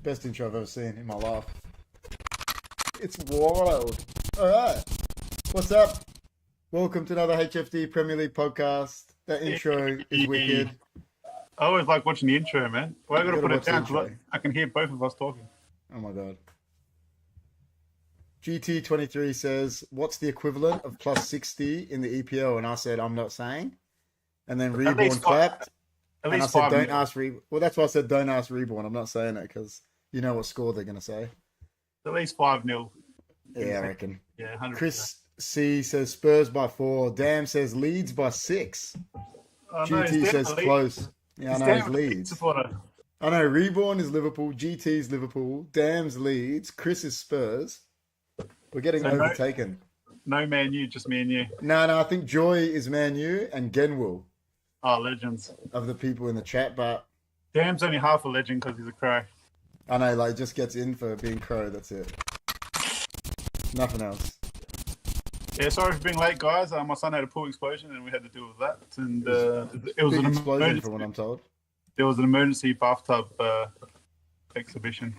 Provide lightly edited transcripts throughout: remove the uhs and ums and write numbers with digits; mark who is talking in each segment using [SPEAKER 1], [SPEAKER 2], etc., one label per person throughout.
[SPEAKER 1] Best intro I've ever seen in my life. It's wild. Alright. What's up? Welcome to another HFD Premier League podcast. That intro is wicked.
[SPEAKER 2] I always like watching the intro, man. Well, I gotta put it down so I can hear both of us talking.
[SPEAKER 1] Oh my god. GT23 says, what's the equivalent of plus 60 in the EPL? And I said, I'm not saying. And then Reborn clapped.
[SPEAKER 2] At
[SPEAKER 1] And I
[SPEAKER 2] least
[SPEAKER 1] said,
[SPEAKER 2] 5
[SPEAKER 1] don't
[SPEAKER 2] mil.
[SPEAKER 1] ask Reborn. Well, that's why I said, don't ask Reborn. I'm not saying it because you know what score they're going to say.
[SPEAKER 2] At least 5-0.
[SPEAKER 1] Yeah, I reckon.
[SPEAKER 2] Yeah, 100%.
[SPEAKER 1] Chris C says Spurs by 4. Dam says Leeds by 6.
[SPEAKER 2] Oh, no,
[SPEAKER 1] GT says close. Yeah, I know, it's Leeds.
[SPEAKER 2] Supporter.
[SPEAKER 1] I know, Reborn is Liverpool, GT's Liverpool, Dam's Leeds, Chris is Spurs. We're getting overtaken.
[SPEAKER 2] No Man U, just me and you.
[SPEAKER 1] No, I think Joy is Man U and Genwell
[SPEAKER 2] Oh, legends.
[SPEAKER 1] of the people in the chat, but
[SPEAKER 2] Dam's only half a legend because he's a crow.
[SPEAKER 1] I know, like, just gets in for being Crow, that's it. Nothing else.
[SPEAKER 2] Yeah, sorry for being late, guys. My son had a pool explosion and we had to deal with that. And it was
[SPEAKER 1] Big
[SPEAKER 2] an
[SPEAKER 1] explosion
[SPEAKER 2] emergency.
[SPEAKER 1] from what I'm told.
[SPEAKER 2] There was an emergency bathtub exhibition.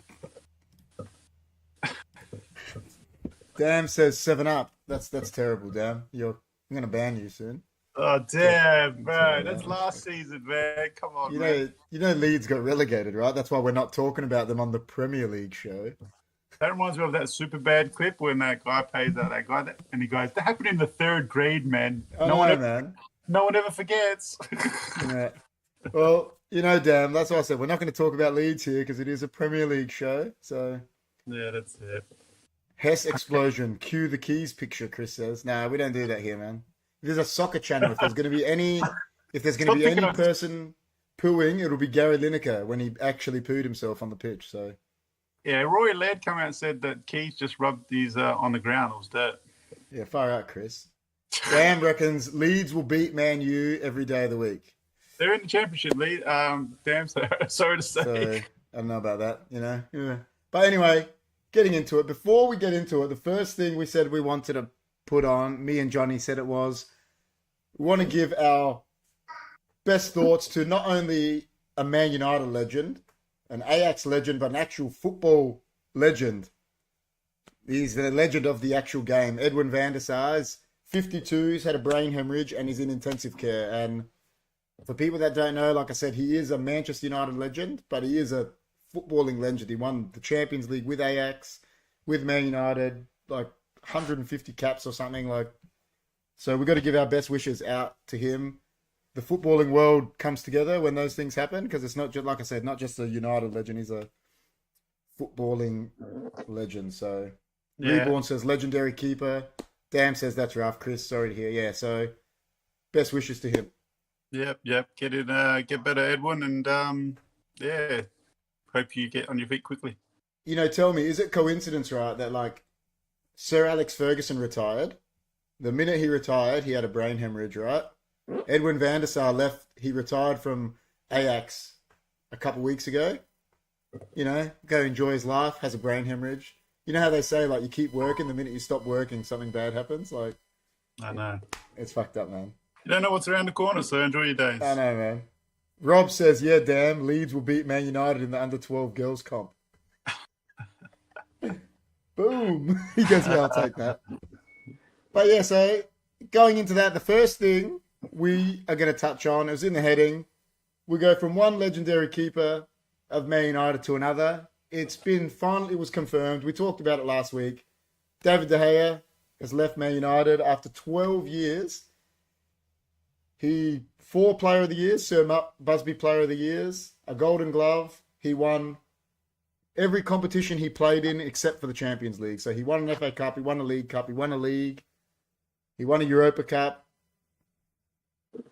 [SPEAKER 1] Dam says 7-Up. That's terrible, Dam. I'm going to ban you soon.
[SPEAKER 2] Oh, damn, bro. That's last season, man. Come on, man.
[SPEAKER 1] You know Leeds got relegated, right? That's why we're not talking about them on the Premier League show.
[SPEAKER 2] That reminds me of that super bad clip when that guy pays out that guy and he goes, that happened in the 3rd grade, man. No one ever forgets.
[SPEAKER 1] Yeah. Well, Dam, that's why I said we're not going to talk about Leeds here because it is a Premier League show. So
[SPEAKER 2] Yeah, that's it.
[SPEAKER 1] Hess explosion. Cue the keys picture, Chris says. No, we don't do that here, man. There's a soccer channel. If there's going to be any person pooing, it'll be Gary Lineker when he actually pooed himself on the pitch. So
[SPEAKER 2] Yeah, Roy Laird came out and said that Keith just rubbed these on the ground. It was dirt.
[SPEAKER 1] yeah, far out, Chris. Dam reckons Leeds will beat Man U every day of the week.
[SPEAKER 2] They're in the championship league. Damn, sorry to say.
[SPEAKER 1] So I don't know about that, Yeah. But anyway, getting into it. Before we get into it, the first thing we said we wanted to put on, me and Johnny said it was, we want to give our best thoughts to not only a Man United legend, an Ajax legend, but an actual football legend. He's the legend of the actual game. Edwin van der Sar is 52, he's had a brain hemorrhage, and he's in intensive care. And for people that don't know, like I said, he is a Manchester United legend, but he is a footballing legend. He won the Champions League with Ajax, with Man United, like 150 caps or something. So we've got to give our best wishes out to him. The footballing world comes together when those things happen because it's not just, like I said, not just a United legend. He's a footballing legend. So
[SPEAKER 2] Yeah.
[SPEAKER 1] Reborn says legendary keeper. Dam says that's rough. Chris, sorry to hear. Yeah, so best wishes to him.
[SPEAKER 2] Yep. Get better, Edwin. And yeah, hope you get on your feet quickly.
[SPEAKER 1] Tell me, is it coincidence, right, that like Sir Alex Ferguson retired? The minute he retired, he had a brain hemorrhage, right? Edwin van der Sar left. He retired from Ajax a couple weeks ago. Go enjoy his life, has a brain hemorrhage. You know how they say, like, you keep working, the minute you stop working, something bad happens? Like,
[SPEAKER 2] I know.
[SPEAKER 1] it's fucked up, man.
[SPEAKER 2] You don't know what's around the corner, so enjoy your days.
[SPEAKER 1] I know, man. Rob says, yeah, damn, Leeds will beat Man United in the under-12 girls comp. Boom. He goes, yeah, I'll take that. But yeah, so going into that, the first thing we are going to touch on, it was in the heading, we go from one legendary keeper of Man United to another. It was confirmed. We talked about it last week. David De Gea has left Man United after 12 years. 4 Player of the Year, Sir Busby Player of the Years, a Golden Glove. He won every competition he played in except for the Champions League. So he won an FA Cup, he won a League Cup, he won a League, he won a Europa Cup.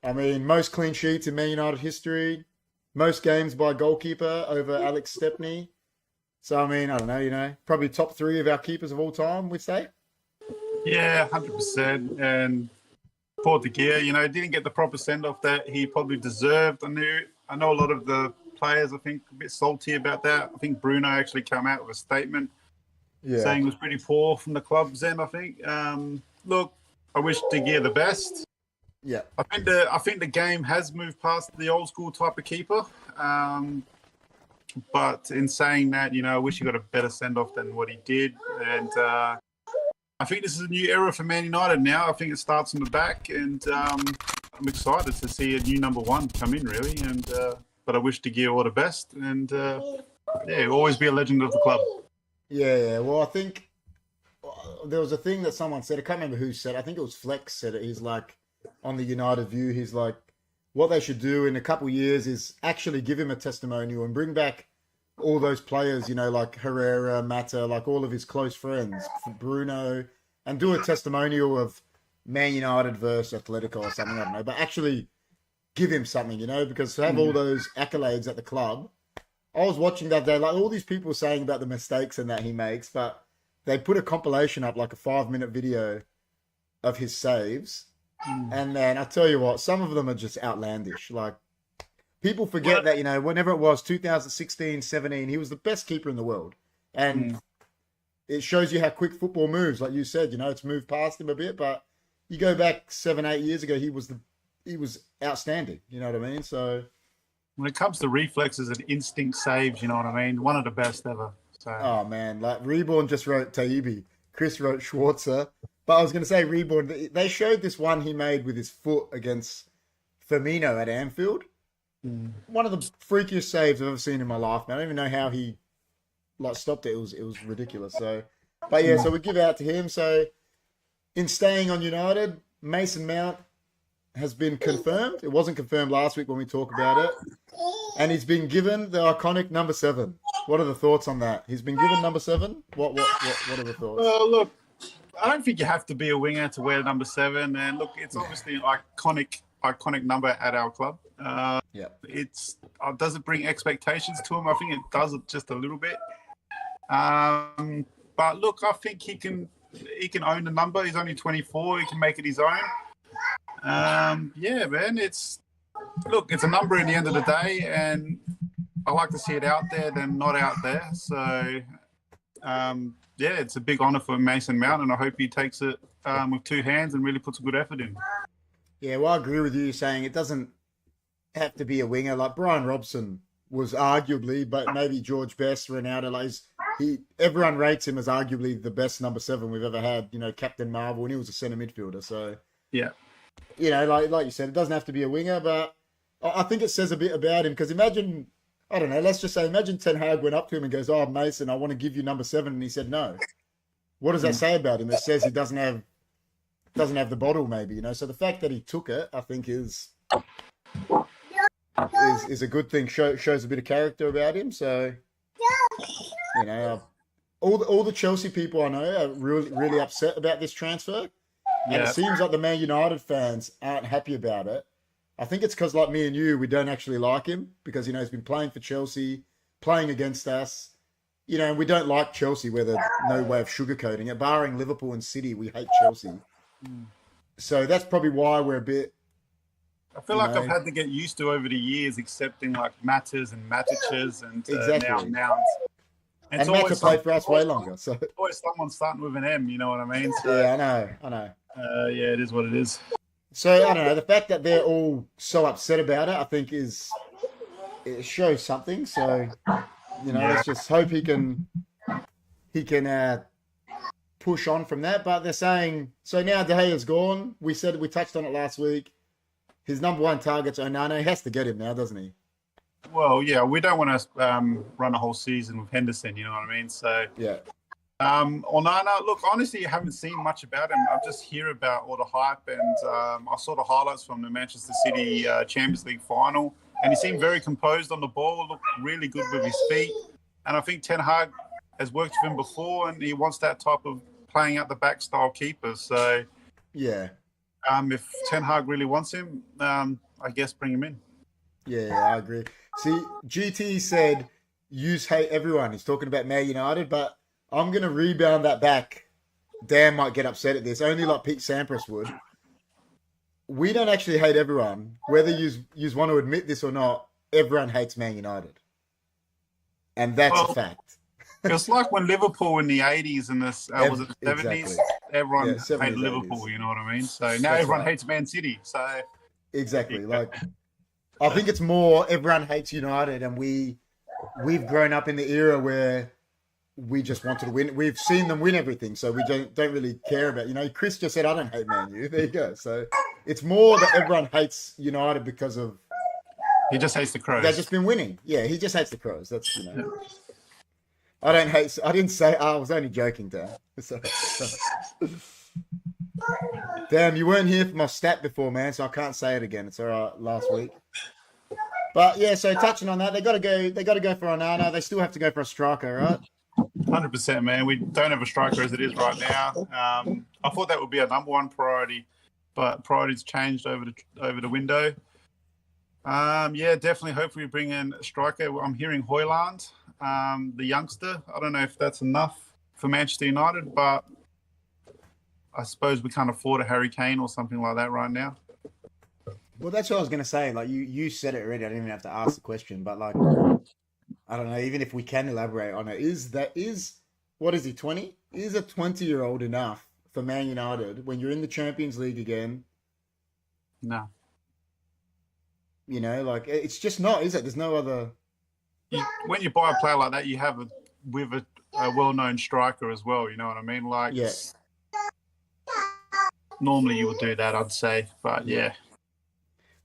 [SPEAKER 1] I mean, most clean sheets in Man United history, most games by goalkeeper over Alex Stepney. So, I mean, I don't know, probably top 3 of our keepers of all time, we'd say.
[SPEAKER 2] Yeah, 100%. And poor De Gea, didn't get the proper send-off that he probably deserved. I know a lot of the players, I think, a bit salty about that. I think Bruno actually came out with a statement saying it was pretty poor from the club's end, I think. Look, I wish De Gea the best.
[SPEAKER 1] Yeah.
[SPEAKER 2] I think the game has moved past the old school type of keeper. But in saying that, I wish he got a better send-off than what he did. And I think this is a new era for Man United now. I think it starts in the back, and I'm excited to see a new number one come in, really. And but I wish De Gea all the best, and always be a legend of the club.
[SPEAKER 1] Yeah. Well, I think there was a thing that someone said. I can't remember who said. I think it was Flex said it. He's like, on the United View, he's like, what they should do in a couple of years is actually give him a testimonial and bring back all those players, like Herrera, Mata, like all of his close friends, Bruno, and do a testimonial of Man United versus Atletico or something, I don't know, but actually give him something, because to have all those accolades at the club. I was watching that day, like all these people saying about the mistakes and that he makes, but they put a compilation up, like a 5-minute video of his saves. And then I tell you what, some of them are just outlandish. Like, people forget that, whenever it was 2016, 17, he was the best keeper in the world. And it shows you how quick football moves. Like you said, it's moved past him a bit, but you go back 7, 8 years ago, he was outstanding. You know what I mean? So
[SPEAKER 2] when it comes to reflexes and instinct saves, you know what I mean? One of the best ever. So.
[SPEAKER 1] Oh, man. Like, Reborn just wrote Taibbi. Chris wrote Schwarzer. But I was going to say, Reborn, they showed this one he made with his foot against Firmino at Anfield. One of the freakiest saves I've ever seen in my life, man. I don't even know how he stopped it. It was ridiculous. So, but yeah, so we give out to him. So, in staying on United, Mason Mount has been confirmed. It wasn't confirmed last week when we talked about it. And he's been given the iconic number 7. What are the thoughts on that? He's been given number 7? What are the thoughts?
[SPEAKER 2] Look, I don't think you have to be a winger to wear number 7. And look, it's obviously an iconic number at our club. Does it bring expectations to him? I think it does it just a little bit. But look, I think he can own the number. He's only 24. He can make it his own. Man, it's a number in the end of the day, and I like to see it out there than not out there. So, it's a big honour for Mason Mount, and I hope he takes it with 2 hands and really puts a good effort in.
[SPEAKER 1] Yeah, well, I agree with you saying it doesn't have to be a winger. Like Brian Robson was arguably, but maybe George Best, Ronaldo, everyone rates him as arguably the best number 7 we've ever had. Captain Marvel, and he was a centre midfielder. So
[SPEAKER 2] yeah,
[SPEAKER 1] like you said, it doesn't have to be a winger, but I think it says a bit about him because imagine. I don't know, let's just say, imagine Ten Hag went up to him and goes, "Oh, Mason, I want to give you number 7," and he said no. What does that say about him? It says he doesn't have the bottle, maybe, So the fact that he took it, I think, is a good thing. Shows a bit of character about him. So, all the Chelsea people I know are really, really upset about this transfer. And it seems like the Man United fans aren't happy about it. I think it's because, like me and you, we don't actually like him because, he's been playing for Chelsea, playing against us. And we don't like Chelsea, where there's no way of sugarcoating it. Barring Liverpool and City, we hate Chelsea. So that's probably why we're a bit...
[SPEAKER 2] I feel like I've had to get used to over the years accepting like Matters and Matiches and
[SPEAKER 1] exactly.
[SPEAKER 2] now Mounts.
[SPEAKER 1] And Matter played for us way longer. So
[SPEAKER 2] always someone starting with an M, you know what I mean? So,
[SPEAKER 1] yeah, I know.
[SPEAKER 2] It is what it is.
[SPEAKER 1] So, I don't know, the fact that they're all so upset about it, I think it shows something. So, let's just hope he can push on from that. But they're saying, so now De Gea's gone. We touched on it last week. His number 1 target's Onana. He has to get him now, doesn't he?
[SPEAKER 2] Well, yeah, we don't want to run a whole season with Henderson, you know what I mean? So,
[SPEAKER 1] yeah.
[SPEAKER 2] Onana, look, honestly, I haven't seen much about him. I just hear about all the hype, and I saw the highlights from the Manchester City Champions League final, and he seemed very composed on the ball, looked really good with his feet. And I think Ten Hag has worked with him before, and he wants that type of playing out the back style keeper. So,
[SPEAKER 1] yeah.
[SPEAKER 2] If Ten Hag really wants him, I guess bring him in.
[SPEAKER 1] Yeah, I agree. See, GT said, "Use hate everyone." He's talking about Man United, but I'm going to rebound that back. Dan might get upset at this, only like Pete Sampras would. We don't actually hate everyone. Whether you want to admit this or not, everyone hates Man United. And that's a fact.
[SPEAKER 2] It's like when Liverpool in the 80s and was it the 70s?
[SPEAKER 1] Exactly.
[SPEAKER 2] Everyone
[SPEAKER 1] 70s,
[SPEAKER 2] hated Liverpool,
[SPEAKER 1] 80s.
[SPEAKER 2] you know what I mean? So now everyone hates Man City. So
[SPEAKER 1] exactly. Like, I think it's more everyone hates United and we we've grown up in the era where we just wanted to win. We've seen them win everything, so we don't really care about. Chris just said, "I don't hate Man U." There you go. So it's more that everyone hates United because of
[SPEAKER 2] He just hates the Crows.
[SPEAKER 1] they've just been winning. Yeah, he just hates the Crows. That's I don't hate. I didn't say. I was only joking, Dan. Sorry. Damn, you weren't here for my stat before, man, so I can't say it again. It's all right. Last week. But yeah, so touching on that, they got to go. They got to go for Onana. They still have to go for a striker, right?
[SPEAKER 2] 100%, man. We don't have a striker as it is right now. I thought that would be our number one priority, but priorities changed over the window. Yeah, definitely. Hopefully, we bring in a striker. I'm hearing Højlund, the youngster. I don't know if that's enough for Manchester United, but I suppose we can't afford a Harry Kane or something like that right now.
[SPEAKER 1] Well, that's what I was going to say. Like you said it already. I didn't even have to ask the question, but like, I don't know. Even if we can elaborate on it, what is he? 20? Is a 20-year-old enough for Man United when you're in the Champions League again?
[SPEAKER 2] No.
[SPEAKER 1] Like it's just not, is it? There's no other.
[SPEAKER 2] When you buy a player like that, you have with a well-known striker as well. You know what I mean? Like,
[SPEAKER 1] yeah.
[SPEAKER 2] Normally you would do that, I'd say, but yeah.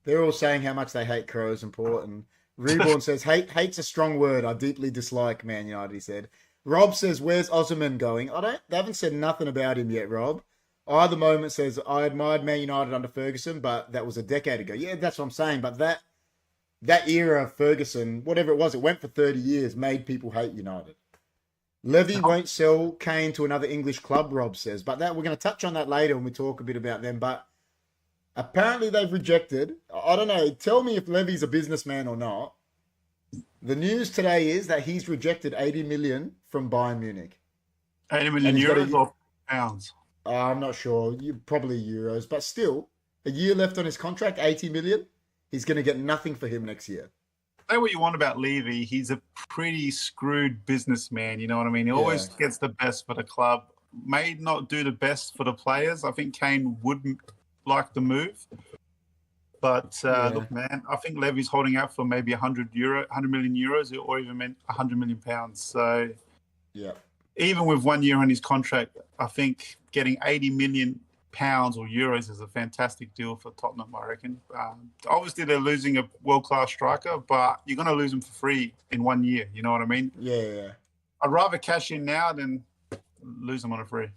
[SPEAKER 1] They're all saying how much they hate Crows and Port, and Reborn says hate's a strong word. I deeply dislike Man United. He said. Rob says, "Where's Osimhen going?" They haven't said nothing about him yet. Rob. I, the moment, says, "I admired Man United under Ferguson, but that was a decade ago." Yeah, that's what I'm saying. But that era of Ferguson, whatever it was, it went for 30 years, made people hate United. Levy won't sell Kane to another English club, Rob says. But we're going to touch on that later when we talk a bit about them. But apparently they've rejected. I don't know. Tell me if Levy's a businessman or not. The news today is that he's rejected 80 million from Bayern Munich.
[SPEAKER 2] 80 million euros or pounds?
[SPEAKER 1] I'm not sure. Probably euros. But still, a year left on his contract, 80 million. He's going to get nothing for him next year.
[SPEAKER 2] Say what you want about Levy. He's a pretty screwed businessman. You know what I mean? He always gets the best for the club. May not do the best for the players. I think Kane wouldn't like the move. But look, man, I think Levy's holding out for maybe 100 million euros or even 100 million pounds. So
[SPEAKER 1] yeah,
[SPEAKER 2] even with 1 year on his contract, I think getting 80 million pounds or euros is a fantastic deal for Tottenham, I reckon. Obviously, they're losing a world-class striker, but you're going to lose him for free in 1 year. You know what I mean?
[SPEAKER 1] Yeah.
[SPEAKER 2] I'd rather cash in now than lose him on a free.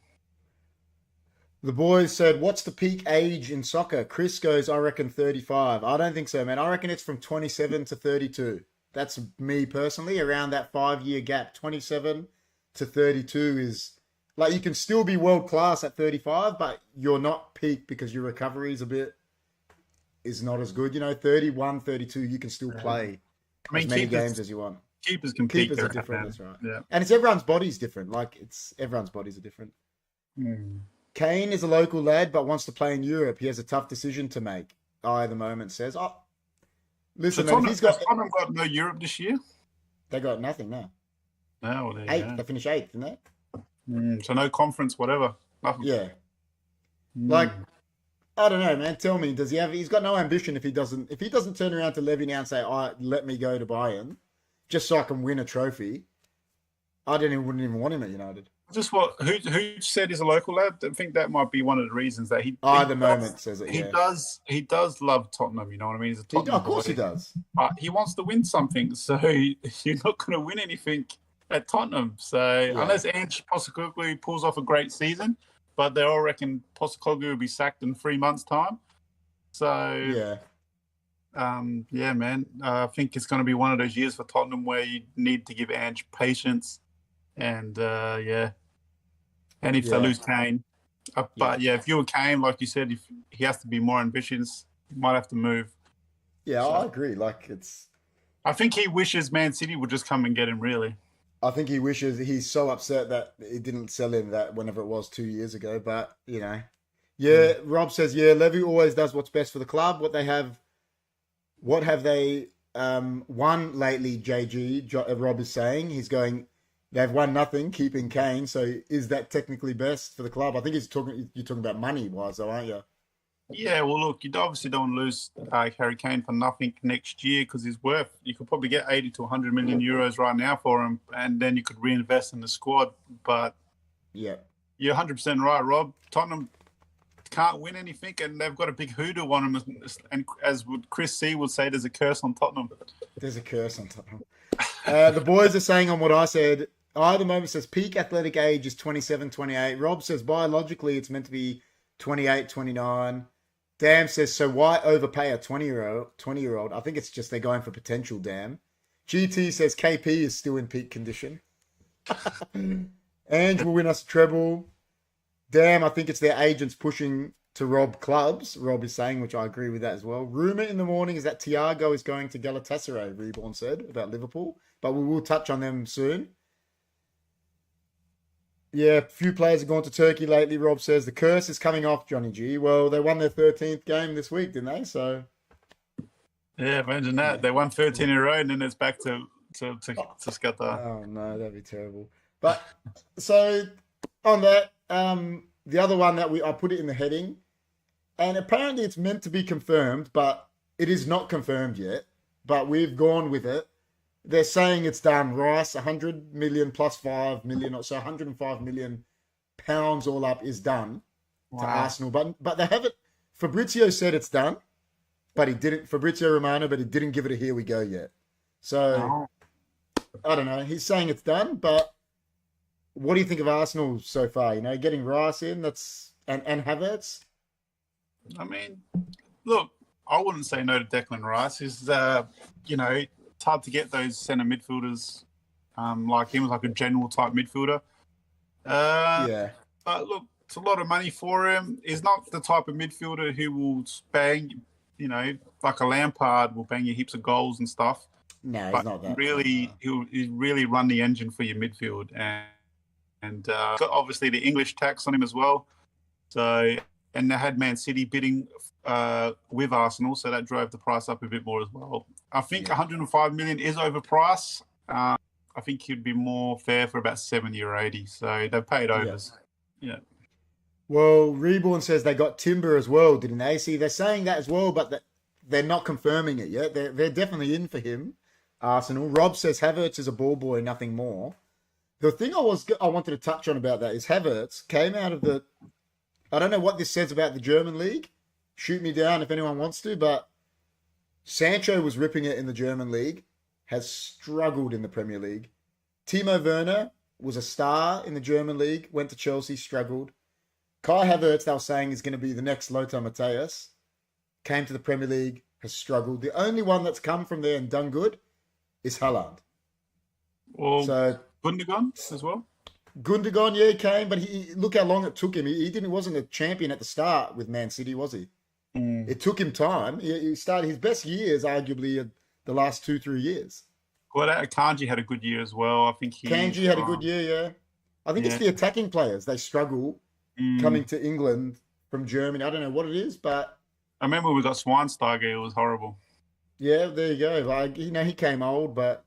[SPEAKER 1] The boys said, "What's the peak age in soccer?" Chris goes, "I reckon 35. I don't think so, man. I reckon it's from 27 to 32. That's me personally, around that 5-year gap. 27 to 32 is... Like, you can still be world-class at 35, but you're not peak because your recovery is not as good. 31, 32, you can still play as many games as you want.
[SPEAKER 2] Keepers can peak.
[SPEAKER 1] Keepers are different, that's right.
[SPEAKER 2] Yeah.
[SPEAKER 1] And everyone's body's different. Everyone's bodies are different. Kane is a local lad, but wants to play in Europe. He has a tough decision to make. I, at the moment, says, listen,
[SPEAKER 2] so
[SPEAKER 1] man,
[SPEAKER 2] Tottenham got no Europe this year?
[SPEAKER 1] They got nothing, no.
[SPEAKER 2] No, well,
[SPEAKER 1] 8th. They finished 8th, didn't they?
[SPEAKER 2] So no conference, whatever. Nothing.
[SPEAKER 1] Yeah. Like, I don't know, man. Tell me, does he have? He's got no ambition if he doesn't turn around to Levy now and say, let me go to Bayern, just so I can win a trophy. Wouldn't even want him at United.
[SPEAKER 2] Just who said he's a local lad? I think that might be one of the reasons that he.
[SPEAKER 1] The moment says it.
[SPEAKER 2] He does love Tottenham. You know what I mean? He's a Tottenham
[SPEAKER 1] of course he does.
[SPEAKER 2] But he wants to win something, so you're not going to win anything at Tottenham. So unless Ange Postecoglou pulls off a great season, but they all reckon Postecoglou will be sacked in 3 months' time. So man, I think it's going to be one of those years for Tottenham where you need to give Ange patience, and and if they lose Kane, but if you're Kane, like you said, if he has to be more ambitious, he might have to move. Yeah,
[SPEAKER 1] I agree.
[SPEAKER 2] I think he wishes Man City would just come and get him. Really.
[SPEAKER 1] I think he wishes. He's so upset that it didn't sell him that whenever it was 2 years ago. But Rob says, Levy always does what's best for the club. What have they won lately? Rob is saying he's going. They've won nothing, keeping Kane. So is that technically best for the club? I think you're talking about money wise, though, aren't you?
[SPEAKER 2] Yeah, well, look, you obviously don't lose Harry Kane for nothing next year because he's worth. You could probably get 80 to 100 million euros right now for him, and then you could reinvest in the squad. But
[SPEAKER 1] Yeah.
[SPEAKER 2] you're 100% right, Rob. Tottenham can't win anything, and they've got a big hoodoo on them. And as would Chris C would say, there's a curse on Tottenham.
[SPEAKER 1] There's a curse on Tottenham. The boys are saying on what I said. I, at the moment, says peak athletic age is 27, 28. Rob says biologically it's meant to be 28, 29. Dam says, so why overpay a 20-year-old? I think it's just they're going for potential, Dam. GT says KP is still in peak condition. Ange will win us a treble. Damn, I think it's their agents pushing to rob clubs. Rob is saying, which I agree with that as well. Rumour in the morning is that Thiago is going to Galatasaray, Reborn said, about Liverpool. But we will touch on them soon. Yeah, a few players have gone to Turkey lately, Rob says. The curse is coming off, Johnny G. Well, they won their 13th game this week, didn't they? So,
[SPEAKER 2] yeah, imagine that. They won 13 in a row, and then it's back to Qatar.
[SPEAKER 1] Oh, no, that'd be terrible. But, so, on that, the other one that I put it in the heading, and apparently it's meant to be confirmed, but it is not confirmed yet. But we've gone with it. They're saying it's done. Rice, 100 million plus 5 million, so 105 million pounds all up is done to Arsenal. But they haven't. Fabrizio said it's done, but he didn't. Fabrizio Romano, but he didn't give it a here we go yet. So I don't know. He's saying it's done, but what do you think of Arsenal so far? You know, getting Rice in, and Havertz.
[SPEAKER 2] I mean, look, I wouldn't say no to Declan Rice. He's it's hard to get those centre midfielders like him, like a general type midfielder.
[SPEAKER 1] Yeah.
[SPEAKER 2] But look, it's a lot of money for him. He's not the type of midfielder who will bang, like a Lampard will bang you heaps of goals and stuff.
[SPEAKER 1] No,
[SPEAKER 2] but
[SPEAKER 1] he's not that.
[SPEAKER 2] Really, he'll really run the engine for your midfield. And got obviously the English tax on him as well. So, and they had Man City bidding with Arsenal, so that drove the price up a bit more as well. I think 105 million is overpriced. I think he'd be more fair for about 70 or 80. So they've paid overs. Yeah.
[SPEAKER 1] Well, Reborn says they got Timber as well, didn't they? See, they're saying that as well, but they're not confirming it yet. They're definitely in for him, Arsenal. Rob says Havertz is a ball boy, nothing more. The thing I wanted to touch on about that is Havertz came out of the... I don't know what this says about the German league. Shoot me down if anyone wants to, but Sancho was ripping it in the German league, has struggled in the Premier League. Timo Werner was a star in the German league, went to Chelsea, struggled. Kai Havertz, they were saying, is going to be the next Lothar Matthäus. Came to the Premier League, has struggled. The only one that's come from there and done good is Haaland.
[SPEAKER 2] Well, so Gundogan as well?
[SPEAKER 1] Gundogan, yeah, came, but look how long it took him. He wasn't a champion at the start with Man City, was he? It took him time. He started his best years, arguably, the last 2-3 years.
[SPEAKER 2] Well, Kanji had a good year as well. I think
[SPEAKER 1] Kanji had a good year, yeah. I think it's the attacking players. They struggle coming to England from Germany. I don't know what it is, but...
[SPEAKER 2] I remember we got Schweinsteiger. It was horrible.
[SPEAKER 1] Yeah, there you go. Like, he came old, but,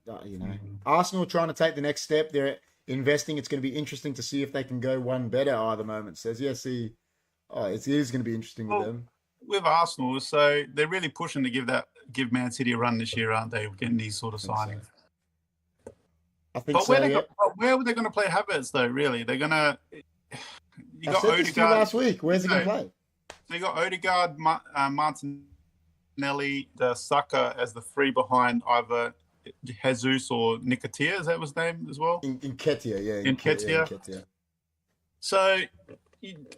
[SPEAKER 1] Arsenal trying to take the next step. They're investing. It's going to be interesting to see if they can go one better either moment. Says, it is going to be interesting with them.
[SPEAKER 2] With Arsenal, so they're really pushing to give Man City a run this year, aren't they? Getting these sort of signings.
[SPEAKER 1] I think so.
[SPEAKER 2] Where were they going to play Havertz though? Really, they're going to. You got
[SPEAKER 1] Odegaard last week. Where's he going to play?
[SPEAKER 2] So you got Odegaard, Martinelli, the Saka as the three behind either Jesus or Nketiah. Is that his name as well?
[SPEAKER 1] Nketiah, yeah.
[SPEAKER 2] Nketiah. So.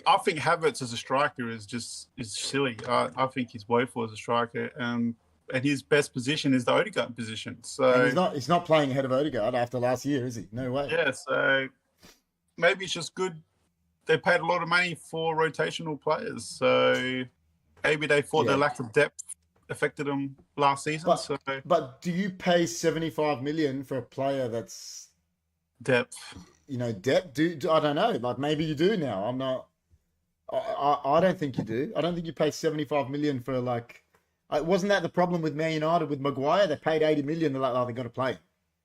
[SPEAKER 2] I think Havertz as a striker is silly. I think he's woeful as a striker, and his best position is the Odegaard position. So
[SPEAKER 1] and he's not playing ahead of Odegaard after last year, is he? No way.
[SPEAKER 2] Yeah, so maybe it's just good. They paid a lot of money for rotational players, so maybe they thought their lack of depth affected them last season.
[SPEAKER 1] But do you pay 75 million for a player that's
[SPEAKER 2] depth?
[SPEAKER 1] Depth. I don't know. Like maybe you do now. I'm not. I don't think you do. I don't think you pay 75 million for wasn't that the problem with Man United with Maguire? They paid 80 million. They're like, they've got to play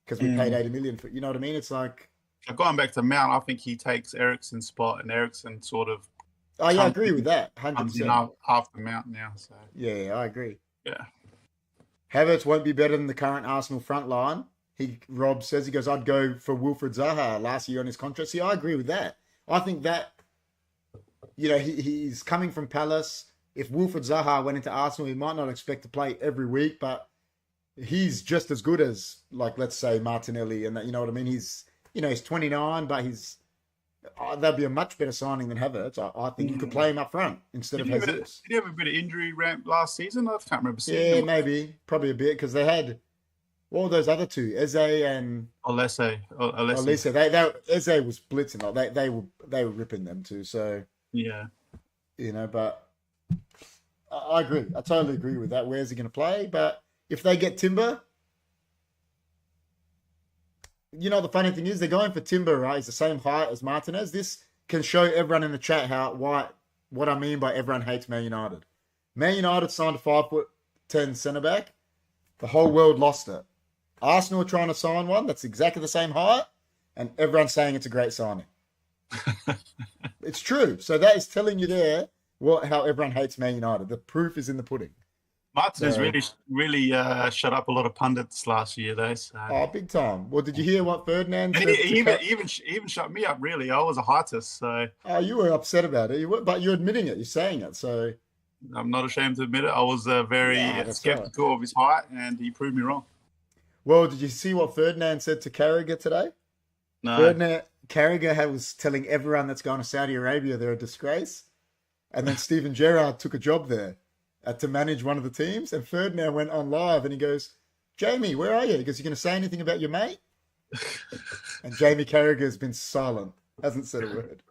[SPEAKER 1] because we paid 80 million for. You know what I mean? It's like.
[SPEAKER 2] Going back to Mount, I think he takes Eriksen's spot, and Eriksen sort of
[SPEAKER 1] Oh yeah, I agree with that.
[SPEAKER 2] comes in
[SPEAKER 1] 100%.
[SPEAKER 2] half the amount now. So
[SPEAKER 1] Yeah, I agree.
[SPEAKER 2] yeah,
[SPEAKER 1] Havertz won't be better than the current Arsenal front line. Rob says, he goes, I'd go for Wilfred Zaha last year on his contract. See, I agree with that. I think that, he's coming from Palace. If Wilfred Zaha went into Arsenal, he might not expect to play every week, but he's just as good as, like, let's say Martinelli, and that, you know what I mean? He's 29, but that'd be a much better signing than Havertz. I think you could play him up front instead of Jesus.
[SPEAKER 2] Did he have a bit of injury ramp last season? I can't remember seeing
[SPEAKER 1] Yeah,
[SPEAKER 2] him.
[SPEAKER 1] maybe. Probably a bit, because they had, what were those other two? Eze and
[SPEAKER 2] Alessi.
[SPEAKER 1] Eze. Eze was blitzing. Like, they were ripping them too. So,
[SPEAKER 2] Yeah.
[SPEAKER 1] But I agree. I totally agree with that. Where's he going to play? But if they get Timber, the funny thing is they're going for Timber, right? He's the same height as Martinez. This can show everyone in the chat what I mean by everyone hates Man United. Man United signed a 5'10" centre back. The whole world lost it. Arsenal are trying to sign one that's exactly the same height, and everyone's saying it's a great signing. It's true. So that is telling you there how everyone hates Man United. The proof is in the pudding.
[SPEAKER 2] Martinez really shut up a lot of pundits last year, though. So.
[SPEAKER 1] Oh, big time. Well, did you hear what Ferdinand said?
[SPEAKER 2] He even shut me up, really. I was a heightist, so...
[SPEAKER 1] Oh, you were upset about it. But you're admitting it. You're saying it, so...
[SPEAKER 2] I'm not ashamed to admit it. I was very skeptical of his height, and he proved me wrong.
[SPEAKER 1] Well, did you see what Ferdinand said to Carragher today?
[SPEAKER 2] No.
[SPEAKER 1] Carragher was telling everyone that's going to Saudi Arabia they're a disgrace. And then Steven Gerrard took a job there to manage one of the teams. And Ferdinand went on live and he goes, Jamie, where are you? He goes, you going to say anything about your mate? And Jamie Carragher has been silent, hasn't said a word.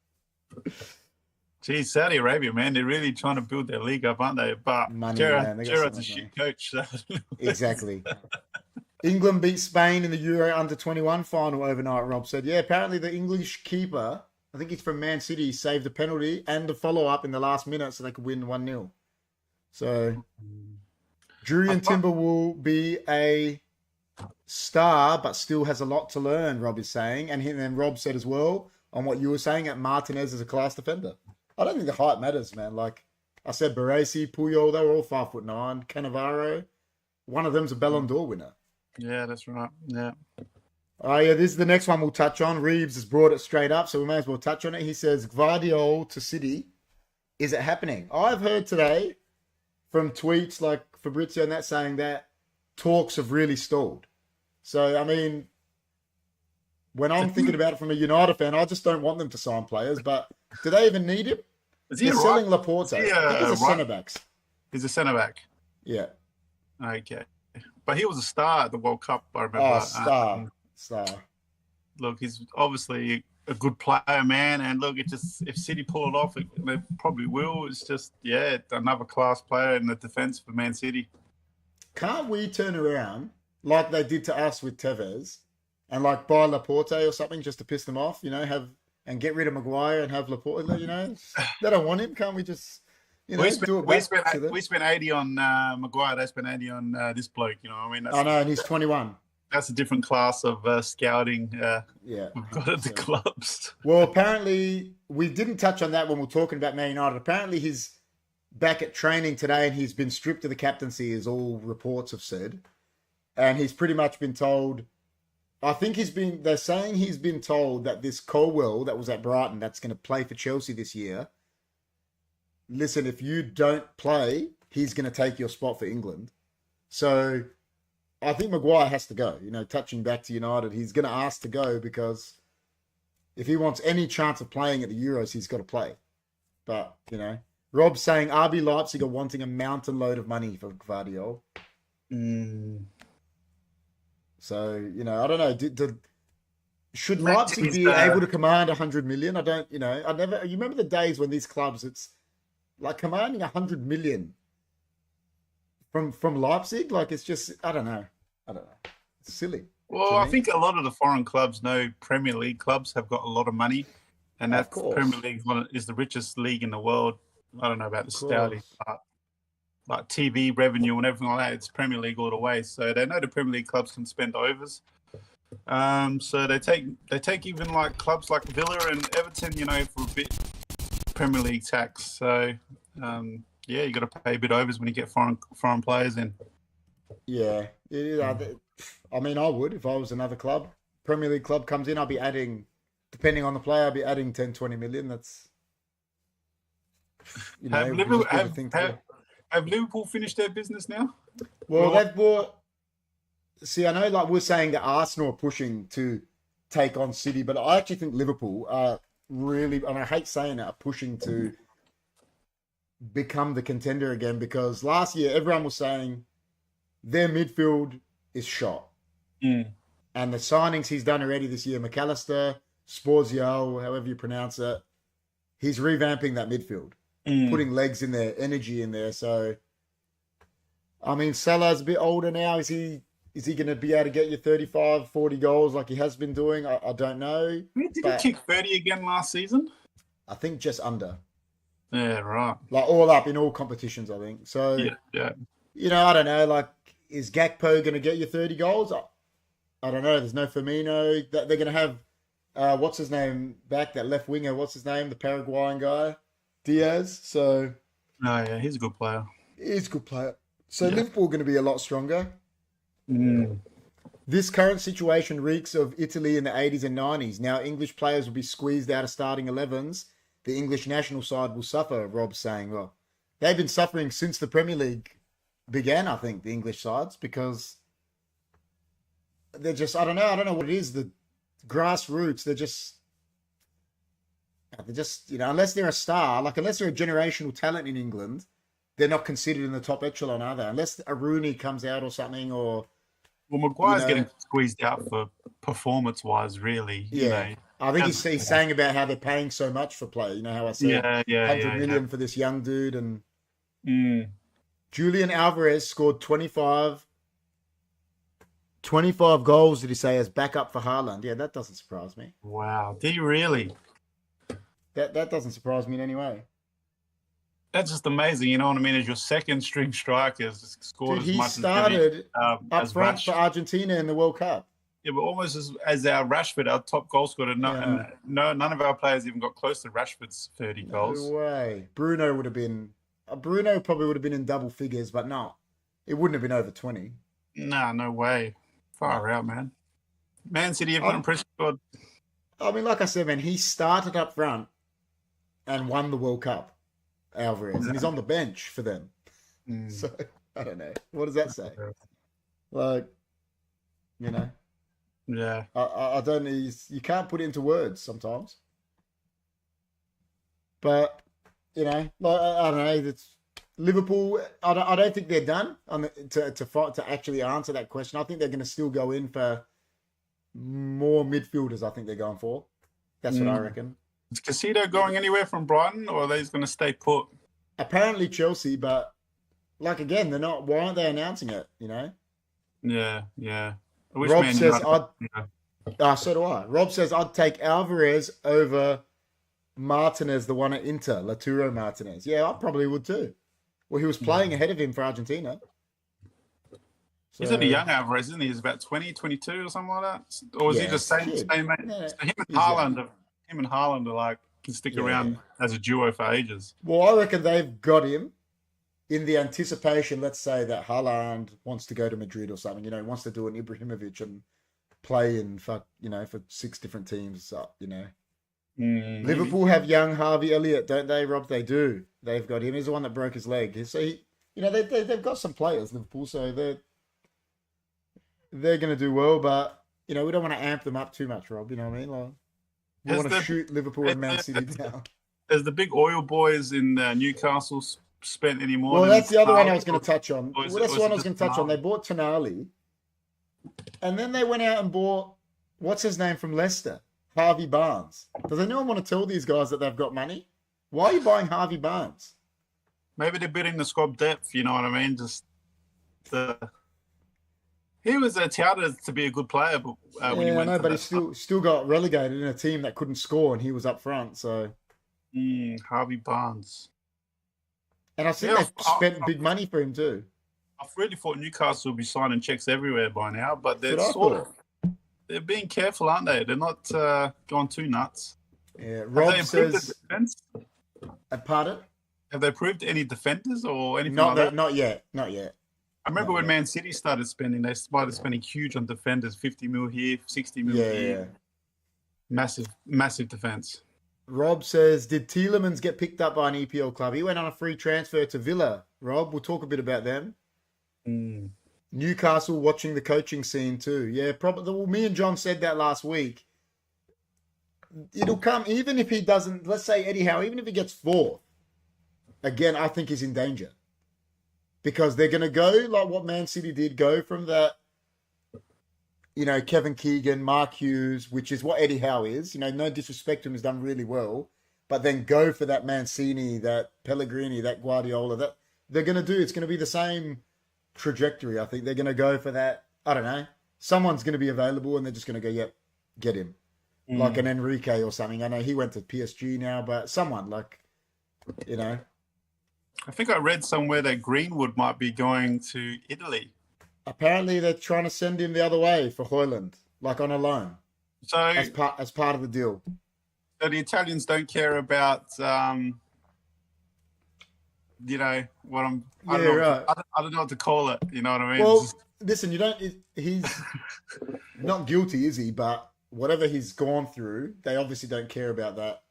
[SPEAKER 2] Geez, Saudi Arabia, man, they're really trying to build their league up, aren't they? But Gerrard's a shit coach. So.
[SPEAKER 1] Exactly. England beat Spain in the Euro Under-21 final overnight, Rob said. Yeah, apparently the English keeper, I think he's from Man City, saved a penalty and the follow-up in the last minute so they could win 1-0. So, Julian Timber will be a star, but still has a lot to learn, Rob is saying. And then Rob said as well, on what you were saying, that Martinez is a class defender. I don't think the height matters, man. Like I said, Baresi, Puyol, they were all 5'9". Cannavaro, one of them's a Ballon d'Or winner.
[SPEAKER 2] Yeah, that's right. Yeah.
[SPEAKER 1] Oh, yeah, this is the next one we'll touch on. Reeves has brought it straight up, so we may as well touch on it. He says, Gvardiol to City. Is it happening? I've heard today from tweets like Fabrizio and that saying that talks have really stalled. So, I mean, when I'm thinking about it from a United fan, I just don't want them to sign players, but do they even need him? They're selling Laporte. I think he's a centre-back.
[SPEAKER 2] He's a centre-back.
[SPEAKER 1] Yeah.
[SPEAKER 2] Okay. But he was a star at the World Cup, I remember.
[SPEAKER 1] Oh, star.
[SPEAKER 2] Look, he's obviously a good player, man. And look, if City pull it off, they probably will. It's just, another class player in the defence for Man City.
[SPEAKER 1] Can't we turn around like they did to us with Tevez and like buy Laporte or something just to piss them off, and get rid of Maguire and have Laporte, They don't want him. Can't we just...
[SPEAKER 2] we spent 80 on Maguire. They spent 80 on this bloke. You know what I mean?
[SPEAKER 1] I know, and he's 21.
[SPEAKER 2] That's a different class of scouting. We've got at the clubs.
[SPEAKER 1] Well, apparently we didn't touch on that when we were talking about Man United. Apparently he's back at training today, and he's been stripped of the captaincy, as all reports have said. And he's pretty much been told. I think they're saying he's been told that this Colwell that was at Brighton, that's going to play for Chelsea this year. Listen, if you don't play, he's going to take your spot for England. So I think Maguire has to go. Touching back to United, he's going to ask to go because if he wants any chance of playing at the Euros, he's got to play. But, Rob's saying RB Leipzig are wanting a mountain load of money for Gvardiol. So, I don't know. Should Leipzig be able to command 100 million? I don't, you remember the days when these clubs, it's like commanding 100 million from Leipzig? Like, it's just, I don't know. It's silly.
[SPEAKER 2] Well, I think a lot of the foreign clubs know Premier League clubs have got a lot of money, and that Premier League is the richest league in the world. I don't know about the Saudi, but like TV revenue and everything like that, it's Premier League all the way. So they know the Premier League clubs can spend overs. So they take even like clubs like Villa and Everton, for a bit Premier League tax. So, you got to pay a bit overs when you get foreign players in.
[SPEAKER 1] Yeah. I mean, I would if I was another club. Premier League club comes in, I'll be adding, depending on the player, I'll be adding 10, 20 million. That's,
[SPEAKER 2] Have Liverpool finished their business now?
[SPEAKER 1] Well, they've bought. See, I know, like we're saying that Arsenal are pushing to take on City, but I actually think Liverpool are really, and I hate saying it, are pushing to become the contender again, because last year everyone was saying their midfield is shot. And the signings he's done already this year, McAllister, Sporzial, however you pronounce it, he's revamping that midfield, putting legs in there, energy in there. So, I mean, Salah's a bit older now. Is he going to be able to get you 35, 40 goals like he has been doing? I don't know.
[SPEAKER 2] Did he kick 30 again last season?
[SPEAKER 1] I think just under.
[SPEAKER 2] Yeah, right.
[SPEAKER 1] Like all up in all competitions, I think. So,
[SPEAKER 2] yeah.
[SPEAKER 1] I don't know. Like, is Gakpo going to get you 30 goals? I don't know. There's no Firmino. They're going to have, what's his name back, that left winger. What's his name? The Paraguayan guy, Diaz. So,
[SPEAKER 2] oh yeah, he's a good player.
[SPEAKER 1] He's a good player. So Liverpool are going to be a lot stronger.
[SPEAKER 2] Mm.
[SPEAKER 1] This current situation reeks of Italy in the 80s and 90s. Now English players will be squeezed out of starting 11s. The English national side will suffer, Rob's saying. Well, they've been suffering since the Premier League began, I think, the English sides, because they're just, I don't know what it is, the grassroots, they're just, unless they're a star, like unless they're a generational talent in England, they're not considered in the top echelon, are they? Unless a Rooney comes out or something, or...
[SPEAKER 2] Well, Maguire's getting squeezed out for performance-wise, really.
[SPEAKER 1] Yeah. I think he's saying about how they're paying so much for play. You know how I said 100 million for this young dude. And Julian Alvarez scored 25 goals, did he say, as backup for Haaland. Yeah, that doesn't surprise me.
[SPEAKER 2] Wow. Did he really?
[SPEAKER 1] That doesn't surprise me in any way.
[SPEAKER 2] That's just amazing, you know what I mean? As your second string strryers scored as much
[SPEAKER 1] he started up front
[SPEAKER 2] Rash.
[SPEAKER 1] for Argentina in the World Cup.
[SPEAKER 2] Yeah, but almost as our Rashford, our top goal scorer. None of our players even got close to Rashford's 30 goals.
[SPEAKER 1] No way. Bruno probably would have been in double figures, but no, it wouldn't have been over 20.
[SPEAKER 2] Nah, no way. Far out, man. Man City have got impressive squad.
[SPEAKER 1] I mean, like I said, man, he started up front and won the World Cup. Alvarez, and he's on the bench for them. So I don't know. What does that say? Like,
[SPEAKER 2] yeah.
[SPEAKER 1] I don't know. You can't put it into words sometimes. But like, I don't know. It's Liverpool. I don't think they're done to actually answer that question. I think they're going to still go in for more midfielders. I think they're going for. That's what I reckon.
[SPEAKER 2] Is Casido going anywhere from Brighton, or are they just going to stay put?
[SPEAKER 1] Apparently Chelsea, but like again, they're not. Why aren't they announcing it?
[SPEAKER 2] Yeah.
[SPEAKER 1] Rob says so do I. Rob says I'd take Alvarez over Martinez, the one at Inter, Lautaro Martinez. Yeah, I probably would too. Well, he was playing ahead of him for Argentina. So,
[SPEAKER 2] he's only young Alvarez, isn't he? He's about 20, 22 or something like that. Or is he the same mate?
[SPEAKER 1] Yeah,
[SPEAKER 2] so him and Haaland are like can stick around as a duo for ages.
[SPEAKER 1] Well, I reckon they've got him in the anticipation, let's say, that Haaland wants to go to Madrid or something, wants to do an Ibrahimovic and play for 6 different teams, Liverpool have young Harvey Elliott, don't they, Rob? They do. They've got him. He's the one that broke his leg. So, they've got some players, Liverpool, so they're going to do well, but, we don't want to amp them up too much, Rob, you know what I mean? Like, we want to shoot Liverpool and Man City down.
[SPEAKER 2] As the big oil boys in Newcastle spent any more?
[SPEAKER 1] Well, that's the other one I was going to touch on. That's the one I was going to touch on. They bought Tonali, and then they went out and bought, what's his name from Leicester? Harvey Barnes. Does anyone want to tell these guys that they've got money? Why are you buying Harvey Barnes?
[SPEAKER 2] Maybe they're bidding the squad depth, you know what I mean? He was touted to be a good player, but when he went
[SPEAKER 1] but he still got relegated in a team that couldn't score, and he was up front. So,
[SPEAKER 2] Harvey Barnes,
[SPEAKER 1] and I think they spent big money for him too.
[SPEAKER 2] I really thought Newcastle would be signing checks everywhere by now, but they're they're being careful, aren't they? They're not going too nuts.
[SPEAKER 1] Yeah, Rob says. Pardon?
[SPEAKER 2] Have they proved any defenders or anything like that?
[SPEAKER 1] Not yet.
[SPEAKER 2] I remember when Man City started spending, they started spending huge on defenders, 50 mil here, 60 mil here. Massive defense.
[SPEAKER 1] Rob says, did Tielemans get picked up by an EPL club? He went on a free transfer to Villa. Rob, we'll talk a bit about them. Newcastle watching the coaching scene too. Yeah, probably. Well, me and John said that last week. It'll come, even if he doesn't, let's say Eddie Howe, even if he gets fourth, again, I think he's in danger. Because they're going to go like what Man City did, go from that, Kevin Keegan, Mark Hughes, which is what Eddie Howe is. No disrespect to him, he's done really well. But then go for that Mancini, that Pellegrini, that Guardiola. That they're going to do. It's going to be the same trajectory, I think. They're going to go for that. I don't know. Someone's going to be available and they're just going to go, yep, get him. Like an Enrique or something. I know he went to PSG now, but someone
[SPEAKER 2] I think I read somewhere that Greenwood might be going to Italy.
[SPEAKER 1] Apparently, they're trying to send him the other way for Højlund, like on a loan.
[SPEAKER 2] So
[SPEAKER 1] as part of the deal.
[SPEAKER 2] So the Italians don't care about, I don't know what to call it. You know what I mean?
[SPEAKER 1] Well, listen, he's not guilty, is he? But whatever he's gone through, they obviously don't care about that.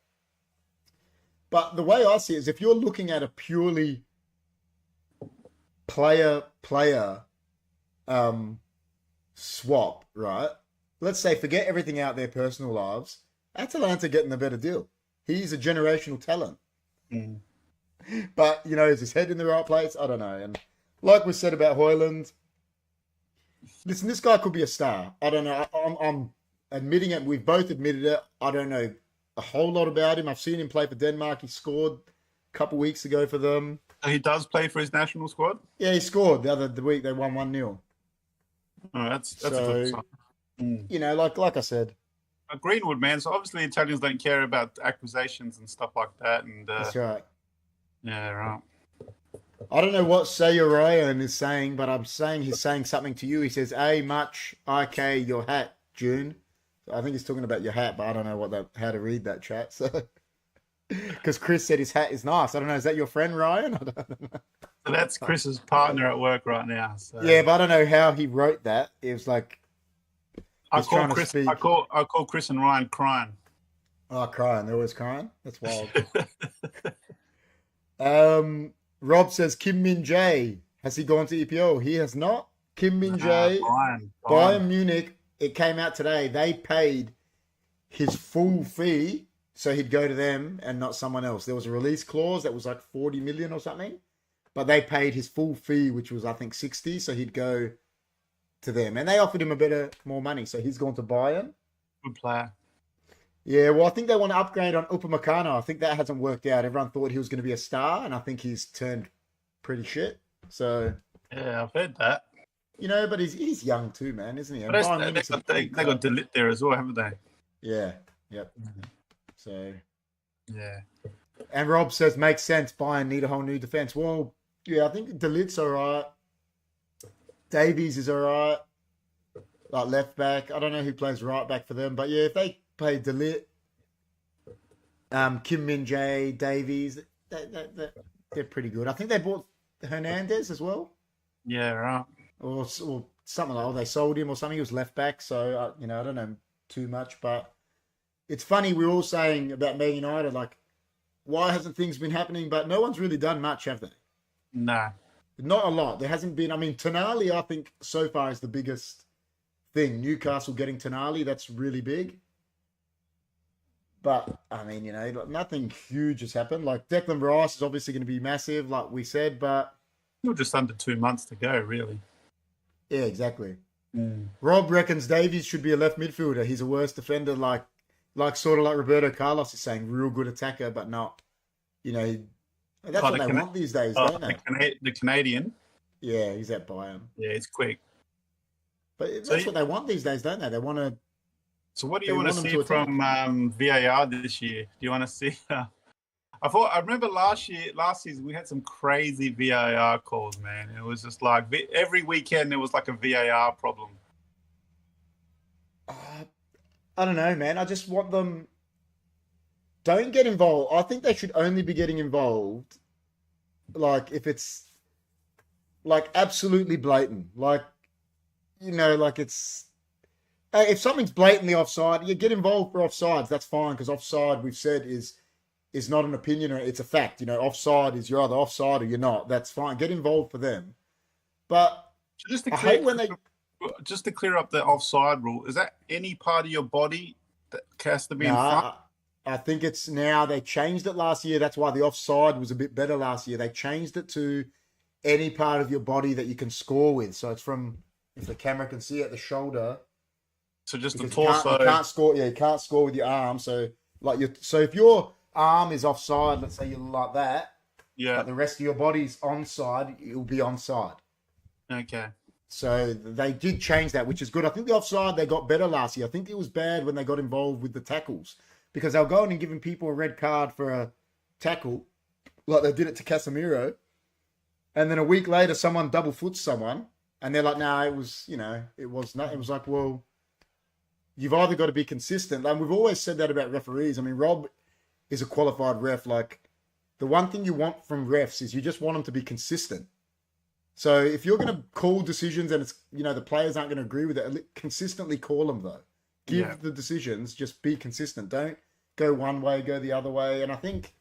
[SPEAKER 1] But the way I see it is if you're looking at a purely player swap, right? Let's say forget everything out their personal lives. Atalanta getting a better deal. He's a generational talent. But, is his head in the right place? I don't know. And like we said about Højlund, listen, this guy could be a star. I don't know. I'm admitting it. We've both admitted it. I don't know a whole lot about him. I've seen him play for Denmark. He scored a couple weeks ago for them.
[SPEAKER 2] He does play for his national squad?
[SPEAKER 1] Yeah, he scored the week they won 1-0.
[SPEAKER 2] Oh, that's a good sign.
[SPEAKER 1] Like I said.
[SPEAKER 2] Greenwood, man. So obviously Italians don't care about accusations and stuff like that. And
[SPEAKER 1] that's right.
[SPEAKER 2] Yeah, right.
[SPEAKER 1] I don't know what Sayorian is saying, but I'm saying he's saying something to you. He says, much IK your hat, June. I think he's talking about your hat, but I don't know how to read that chat. So, because Chris said his hat is nice. I don't know. Is that your friend Ryan? I don't know.
[SPEAKER 2] So that's Chris's partner at work right now. So.
[SPEAKER 1] Yeah, but I don't know how he wrote that. It was like
[SPEAKER 2] I call Chris and Ryan crying.
[SPEAKER 1] Oh, crying! They're always crying. That's wild. Rob says Kim Min Jae, has he gone to EPL? He has not. Kim Min Jae, Bayern Munich. It came out today. They paid his full fee, so he'd go to them and not someone else. There was a release clause that was like 40 million or something, but they paid his full fee, which was I think 60, so he'd go to them, and they offered him a bit more money, so he's gone to Bayern.
[SPEAKER 2] Good player.
[SPEAKER 1] Yeah, well, I think they want to upgrade on Upamecano. I think that hasn't worked out. Everyone thought he was going to be a star, and I think he's turned pretty shit. So
[SPEAKER 2] yeah, I've heard that.
[SPEAKER 1] But he's young too, man, isn't he?
[SPEAKER 2] They got De Ligt there as well, haven't they?
[SPEAKER 1] Yeah. Yep. So.
[SPEAKER 2] Yeah.
[SPEAKER 1] And Rob says, makes sense. Bayern need a whole new defense. Well, yeah, I think De Ligt's all right. Davies is all right. Like left back. I don't know who plays right back for them, but yeah, if they play De Ligt, Kim Min Jae, Davies, they're pretty good. I think they bought Hernandez as well.
[SPEAKER 2] Yeah, right.
[SPEAKER 1] Or something like that. They sold him or something. He was left back, so I don't know too much. But it's funny, we're all saying about Man United, like, why hasn't things been happening? But no one's really done much, have they?
[SPEAKER 2] No.
[SPEAKER 1] Not a lot. There hasn't been. I mean, Tonali, I think, so far is the biggest thing. Newcastle getting Tonali, that's really big. But, I mean, nothing huge has happened. Like, Declan Rice is obviously going to be massive, like we said, but...
[SPEAKER 2] Still just under 2 months to go, really.
[SPEAKER 1] Yeah, exactly. Rob reckons Davies should be a left midfielder. He's a worse defender, like sort of like Roberto Carlos is saying, real good attacker, but not, that's what they want these days, don't they?
[SPEAKER 2] The Canadian.
[SPEAKER 1] Yeah, he's at Bayern.
[SPEAKER 2] Yeah, it's quick.
[SPEAKER 1] But that's what they want these days, don't they? They want to.
[SPEAKER 2] So what do you want to see from VAR this year? Do you want to see? I remember last season we had some crazy VAR calls, man. It was just like every weekend there was like a VAR problem.
[SPEAKER 1] I don't know, man. I just want them don't get involved. I think they should only be getting involved, like if it's like absolutely blatant, like like it's if something's blatantly offside, you get involved for offsides. That's fine because offside we've said is not an opinion or it's a fact. Offside is you're either offside or you're not. That's fine. Get involved for them. But
[SPEAKER 2] Just to
[SPEAKER 1] I
[SPEAKER 2] clear,
[SPEAKER 1] hate when they.
[SPEAKER 2] just to clear up the offside rule, is that any part of your body that has to be in
[SPEAKER 1] No,
[SPEAKER 2] front?
[SPEAKER 1] I think it's now they changed it last year. That's why the offside was a bit better last year. They changed it to any part of your body that you can score with. So it's from, if the camera can see it, the shoulder.
[SPEAKER 2] So just the
[SPEAKER 1] Because you
[SPEAKER 2] torso.
[SPEAKER 1] can't score. Yeah, you can't score with your arm. So so if your arm is offside, let's say you're like that,
[SPEAKER 2] Yeah.
[SPEAKER 1] but the rest of your body's onside, it'll be onside.
[SPEAKER 2] Okay.
[SPEAKER 1] So they did change that, which is good. I think the offside they got better last year. I think it was bad when they got involved with the tackles because they were going and giving people a red card for a tackle, like they did it to Casemiro, and then a week later someone double foots someone, and they're like, "No, it was it was not." It was like, well, you've either got to be consistent. Like we've always said that about referees. I mean, Rob is a qualified ref. Like the one thing you want from refs is you just want them to be consistent. So if you're going to call decisions and it's the players aren't going to agree with it, consistently call them though. Give the decisions, just be consistent. Don't go one way, go the other way. And I think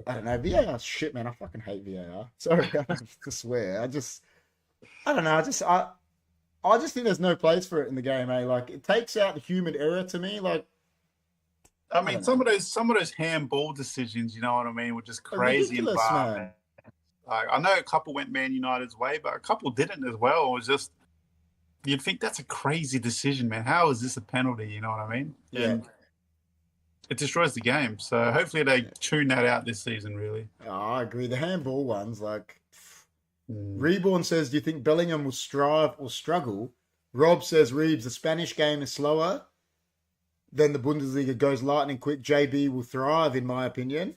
[SPEAKER 1] I don't know, VAR's shit, man. I fucking hate VAR. Sorry, I don't have to swear. I don't know. I just think there's no place for it in the game, eh? Like it takes out the human error to me. Like
[SPEAKER 2] I mean, some of those handball decisions, you know what I mean, were just crazy and
[SPEAKER 1] ridiculous,
[SPEAKER 2] far.
[SPEAKER 1] man.
[SPEAKER 2] Like, I know a couple went Man United's way, but a couple didn't as well. It was just you'd think that's a crazy decision, man. How is this a penalty? You know what I mean?
[SPEAKER 1] Yeah.
[SPEAKER 2] And it destroys the game. So hopefully they tune that out this season. Really.
[SPEAKER 1] Oh, I agree. The handball ones, like Reborn says, do you think Bellingham will strive or struggle? Rob says, Reeves, the Spanish game is slower. Then the Bundesliga goes lightning quick. JB will thrive, in my opinion.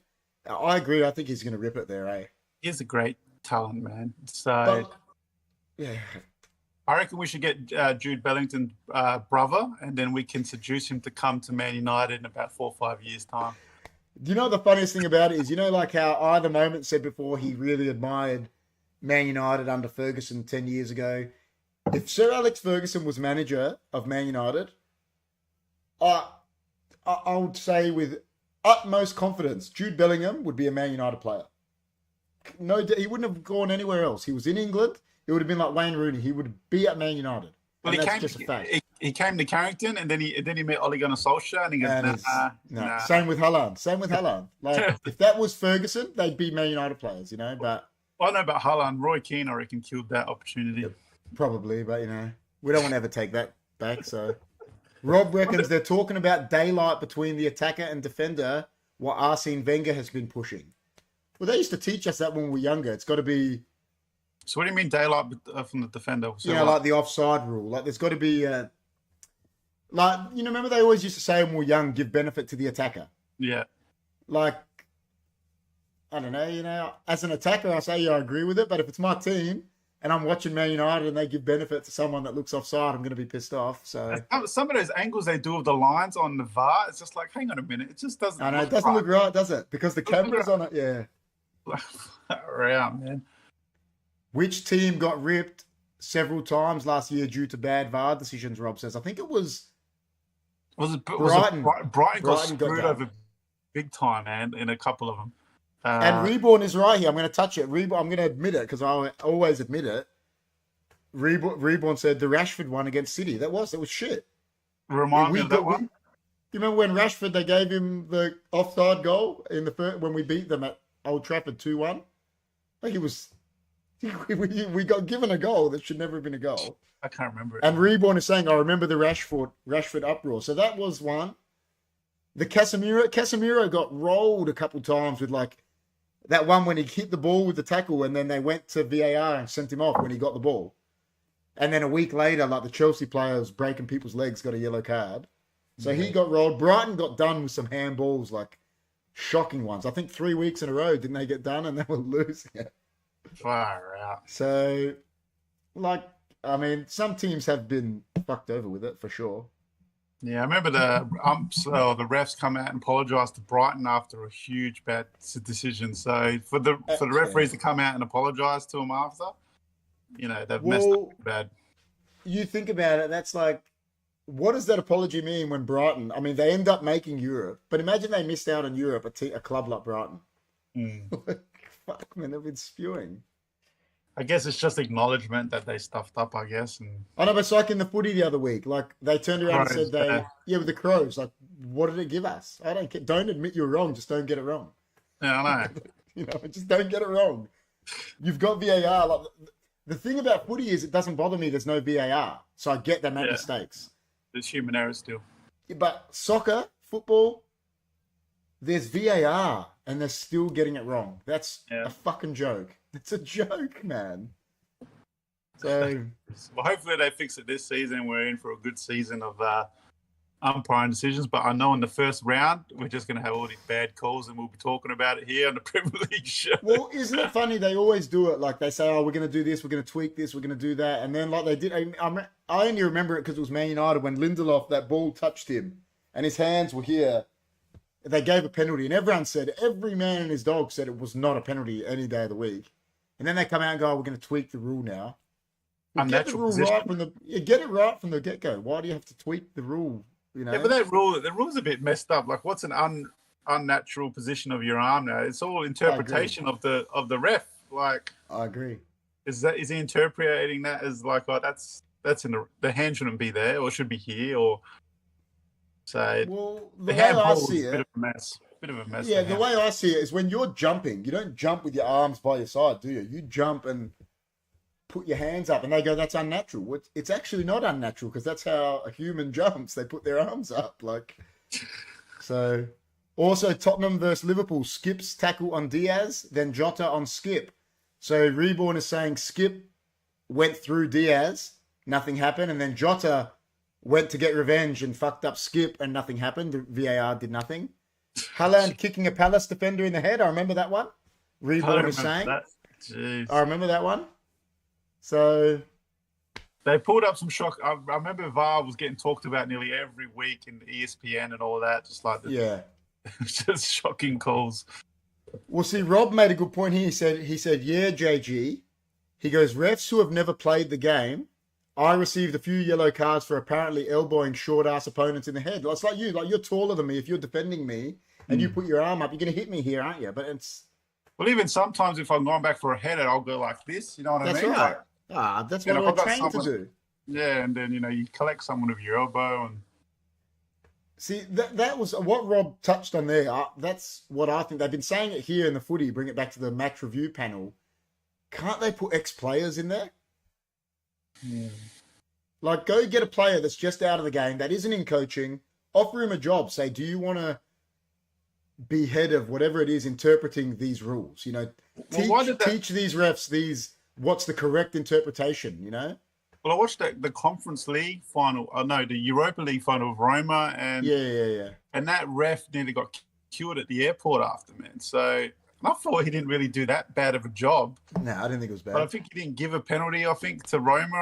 [SPEAKER 1] I agree. I think he's going to rip it there, eh?
[SPEAKER 2] He's a great talent, man. So
[SPEAKER 1] yeah,
[SPEAKER 2] I reckon we should get Jude Bellington's brother, and then we can seduce him to come to Man United in about 4 or 5 years' time.
[SPEAKER 1] Do you know the funniest thing about it is, like how I, the moment, said before he really admired Man United under Ferguson 10 years ago. If Sir Alex Ferguson was manager of Man United, I would say with utmost confidence, Jude Bellingham would be a Man United player. No, he wouldn't have gone anywhere else. He was in England. It would have been like Wayne Rooney. He would be at Man United.
[SPEAKER 2] Well,
[SPEAKER 1] that's just a fact.
[SPEAKER 2] He came to Carrington, and then he met Ole Gunnar Solskjaer, and he goes, nah.
[SPEAKER 1] Same with Haaland. Like if that was Ferguson, they'd be Man United players, But
[SPEAKER 2] I know about Haaland. Roy Keane, I reckon, killed that opportunity.
[SPEAKER 1] Probably, but we don't want to ever take that back. So Rob reckons they're talking about daylight between the attacker and defender, what Arsene Wenger has been pushing. Well, they used to teach us that when we were younger. It's got to be.
[SPEAKER 2] So what do you mean daylight from the defender? So
[SPEAKER 1] like the offside rule. Like there's got to be, remember they always used to say when we were young, give benefit to the attacker.
[SPEAKER 2] Yeah.
[SPEAKER 1] Like, I don't know, as an attacker, I say, I agree with it. But if it's my team and I'm watching Man United and they give benefit to someone that looks offside, I'm going to be pissed off. So
[SPEAKER 2] some of those angles they do of the lines on the VAR, it's just like, hang on a minute, it just doesn't.
[SPEAKER 1] I know it doesn't look right, does it? Because the camera's on it. Yeah.
[SPEAKER 2] Around, man.
[SPEAKER 1] Which team got ripped several times last year due to bad VAR decisions? Rob says. I think it was.
[SPEAKER 2] Brighton got screwed over big time, man, in a couple of them.
[SPEAKER 1] And Reborn is right here. I'm going to touch it. I'm going to admit it because I always admit it. Reborn said the Rashford one against City. It was shit.
[SPEAKER 2] Remind me of that one.
[SPEAKER 1] You remember when Rashford, they gave him the offside goal in the first, when we beat them at Old Trafford 2-1? Like we got given a goal that should never have been a goal.
[SPEAKER 2] I can't remember it.
[SPEAKER 1] And Reborn is saying, I remember the Rashford uproar. So that was one. The Casemiro got rolled a couple times with that one when he hit the ball with the tackle and then they went to VAR and sent him off when he got the ball. And then a week later, the Chelsea players breaking people's legs got a yellow card. So he got rolled. Brighton got done with some handballs, shocking ones. I think 3 weeks in a row, didn't they get done? And they were losing it.
[SPEAKER 2] Far out.
[SPEAKER 1] So, some teams have been fucked over with it for sure.
[SPEAKER 2] Yeah, I remember the umps or the refs come out and apologise to Brighton after a huge bad decision. So for the referees to come out and apologise to them after, they've messed up bad.
[SPEAKER 1] You think about it, that's like, what does that apology mean when Brighton? I mean, they end up making Europe, but imagine they missed out on Europe, a club like Brighton. Fuck, man, they've been spewing.
[SPEAKER 2] I guess it's just acknowledgement that they stuffed up, I guess. And
[SPEAKER 1] I know, but it's like in the footy the other week, like they turned around and said with the Crows, like, what did it give us? I don't care. Don't admit you're wrong, just don't get it wrong.
[SPEAKER 2] Yeah, I know.
[SPEAKER 1] Just don't get it wrong. You've got VAR. Like, the thing about footy is it doesn't bother me there's no VAR. So I get they make mistakes.
[SPEAKER 2] There's human error still.
[SPEAKER 1] But soccer, football, there's VAR and they're still getting it wrong. That's a fucking joke. It's a joke, man. So,
[SPEAKER 2] well, hopefully they fix it this season and we're in for a good season of umpiring decisions. But I know in the first round, we're just going to have all these bad calls and we'll be talking about it here on the Premier League show.
[SPEAKER 1] Well, isn't it funny? They always do it. Like they say, oh, we're going to do this, we're going to tweak this, we're going to do that. And then like they did, I only remember it because it was Man United when Lindelof, that ball touched him and his hands were here. They gave a penalty and every man and his dog said it was not a penalty any day of the week. And then they come out and go, oh, we're going to tweak the rule now. Get the rule right get it right from the get-go. Why do you have to tweak the rule?
[SPEAKER 2] Yeah, but the rule's a bit messed up. Like, what's an unnatural position of your arm now? It's all interpretation of the ref. Like,
[SPEAKER 1] I agree.
[SPEAKER 2] Is he interpreting that as like, oh, that's in the hand shouldn't be there or should be here or so?
[SPEAKER 1] Well, the way I see it,
[SPEAKER 2] a bit of a mess.
[SPEAKER 1] Yeah, the way I see it is when you're jumping, you don't jump with your arms by your side, do you? You jump and put your hands up, and they go, "That's unnatural." It's actually not unnatural because that's how a human jumps. They put their arms up, like. So, also Tottenham versus Liverpool. Skip's tackle on Diaz, then Jota on Skip. So Reborn is saying Skip went through Diaz, nothing happened, and then Jota went to get revenge and fucked up Skip, and nothing happened. The VAR did nothing. Haaland kicking a Palace defender in the head. I remember that one. Reborn is saying. I remember that one. So
[SPEAKER 2] they pulled up some shock. I remember VAR was getting talked about nearly every week in the ESPN and all that. Just like just shocking calls.
[SPEAKER 1] Well, see, Rob made a good point here. He said, yeah, JG. He goes, refs who have never played the game. I received a few yellow cards for apparently elbowing short-ass opponents in the head. It's like you. Like, you're taller than me. If you're defending me and you put your arm up, you're going to hit me here, aren't you? But it's...
[SPEAKER 2] Well, even sometimes if I'm going back for a header, I'll go like this. You know what I mean?
[SPEAKER 1] That's right. That's what we're trained to do.
[SPEAKER 2] Yeah, and then, you collect someone with your elbow. And
[SPEAKER 1] see, that was what Rob touched on there. That's what I think. They've been saying it here in the footy, bring it back to the match review panel. Can't they put ex-players in there? Like, go get a player that's just out of the game, that isn't in coaching, offer him a job. Say, do you want to be head of whatever it is interpreting these rules? Teach these refs what's the correct interpretation,
[SPEAKER 2] Well, I watched the Conference League final. The Europa League final of Roma. And and that ref nearly got killed at the airport after, man. So... I thought he didn't really do that bad of a job.
[SPEAKER 1] No, I didn't think it was bad.
[SPEAKER 2] But I think he didn't give a penalty, to Roma,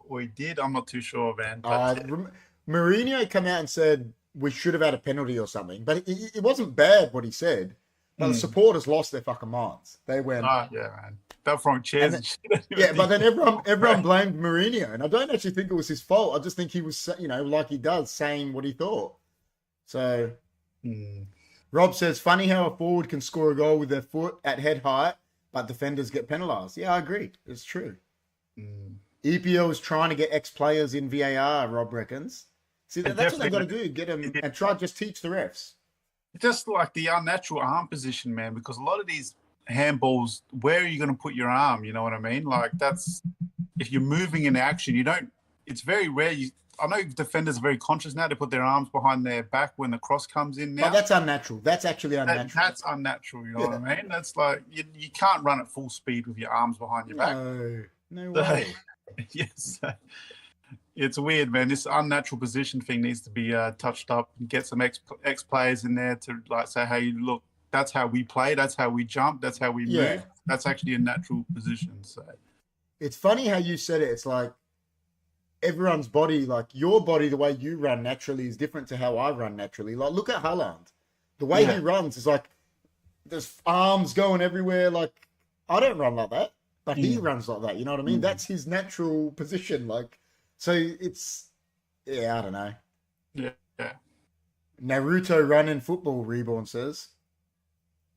[SPEAKER 2] or he did. I'm not too sure, man.
[SPEAKER 1] Mourinho came out and said we should have had a penalty or something. But it wasn't bad what he said. But the supporters lost their fucking minds. They went...
[SPEAKER 2] Oh, yeah, man. They were throwing chairs and shit.
[SPEAKER 1] Yeah, but then everyone blamed Mourinho. And I don't actually think it was his fault. I just think he was, like he does, saying what he thought. So... Rob says, funny how a forward can score a goal with their foot at head height, but defenders get penalised. Yeah, I agree. It's true. EPL is trying to get ex-players in VAR, Rob reckons. See, that's what they've got to do. Get them and just teach the refs.
[SPEAKER 2] Just like the unnatural arm position, man, because a lot of these handballs, where are you going to put your arm? You know what I mean? Like, that's... If you're moving in action, you don't... It's very rare I know defenders are very conscious now to put their arms behind their back when the cross comes in now.
[SPEAKER 1] Oh, that's unnatural. That's actually unnatural.
[SPEAKER 2] That's unnatural, you know what I mean? That's like, you can't run at full speed with your arms behind your back.
[SPEAKER 1] No way.
[SPEAKER 2] Yes. It's weird, man. This unnatural position thing needs to be touched up and get some ex-players in there to like say, hey, look, that's how we play. That's how we jump. That's how we move. That's actually a natural position. So
[SPEAKER 1] it's funny how you said it. It's like, everyone's body, like your body, the way you run naturally is different to how I run naturally. Like, look at Haaland. The way he runs is like, there's arms going everywhere. Like, I don't run like that, but he runs like that. You know what I mean? That's his natural position. Like, so it's, I don't know.
[SPEAKER 2] Yeah.
[SPEAKER 1] Naruto run in football, Reborn says.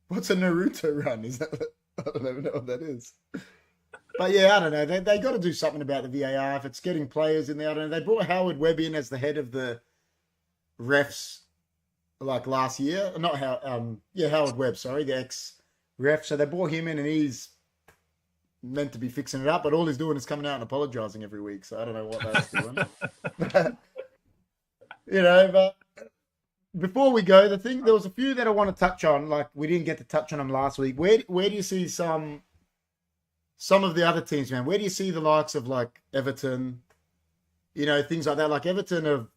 [SPEAKER 1] What's a Naruto run? Is that, I don't even know what that is. But yeah, I don't know. They got to do something about the VAR. If it's getting players in there, I don't know. They brought Howard Webb in as the head of the refs like last year. Not Howard Webb, sorry, the ex-ref. So they brought him in and he's meant to be fixing it up, but all he's doing is coming out and apologizing every week. So I don't know what that's doing. But before we go, there was a few that I want to touch on. Like, we didn't get to touch on them last week. Where do you see some of the other teams, man? Where do you see the likes of like Everton, things like that? Like Everton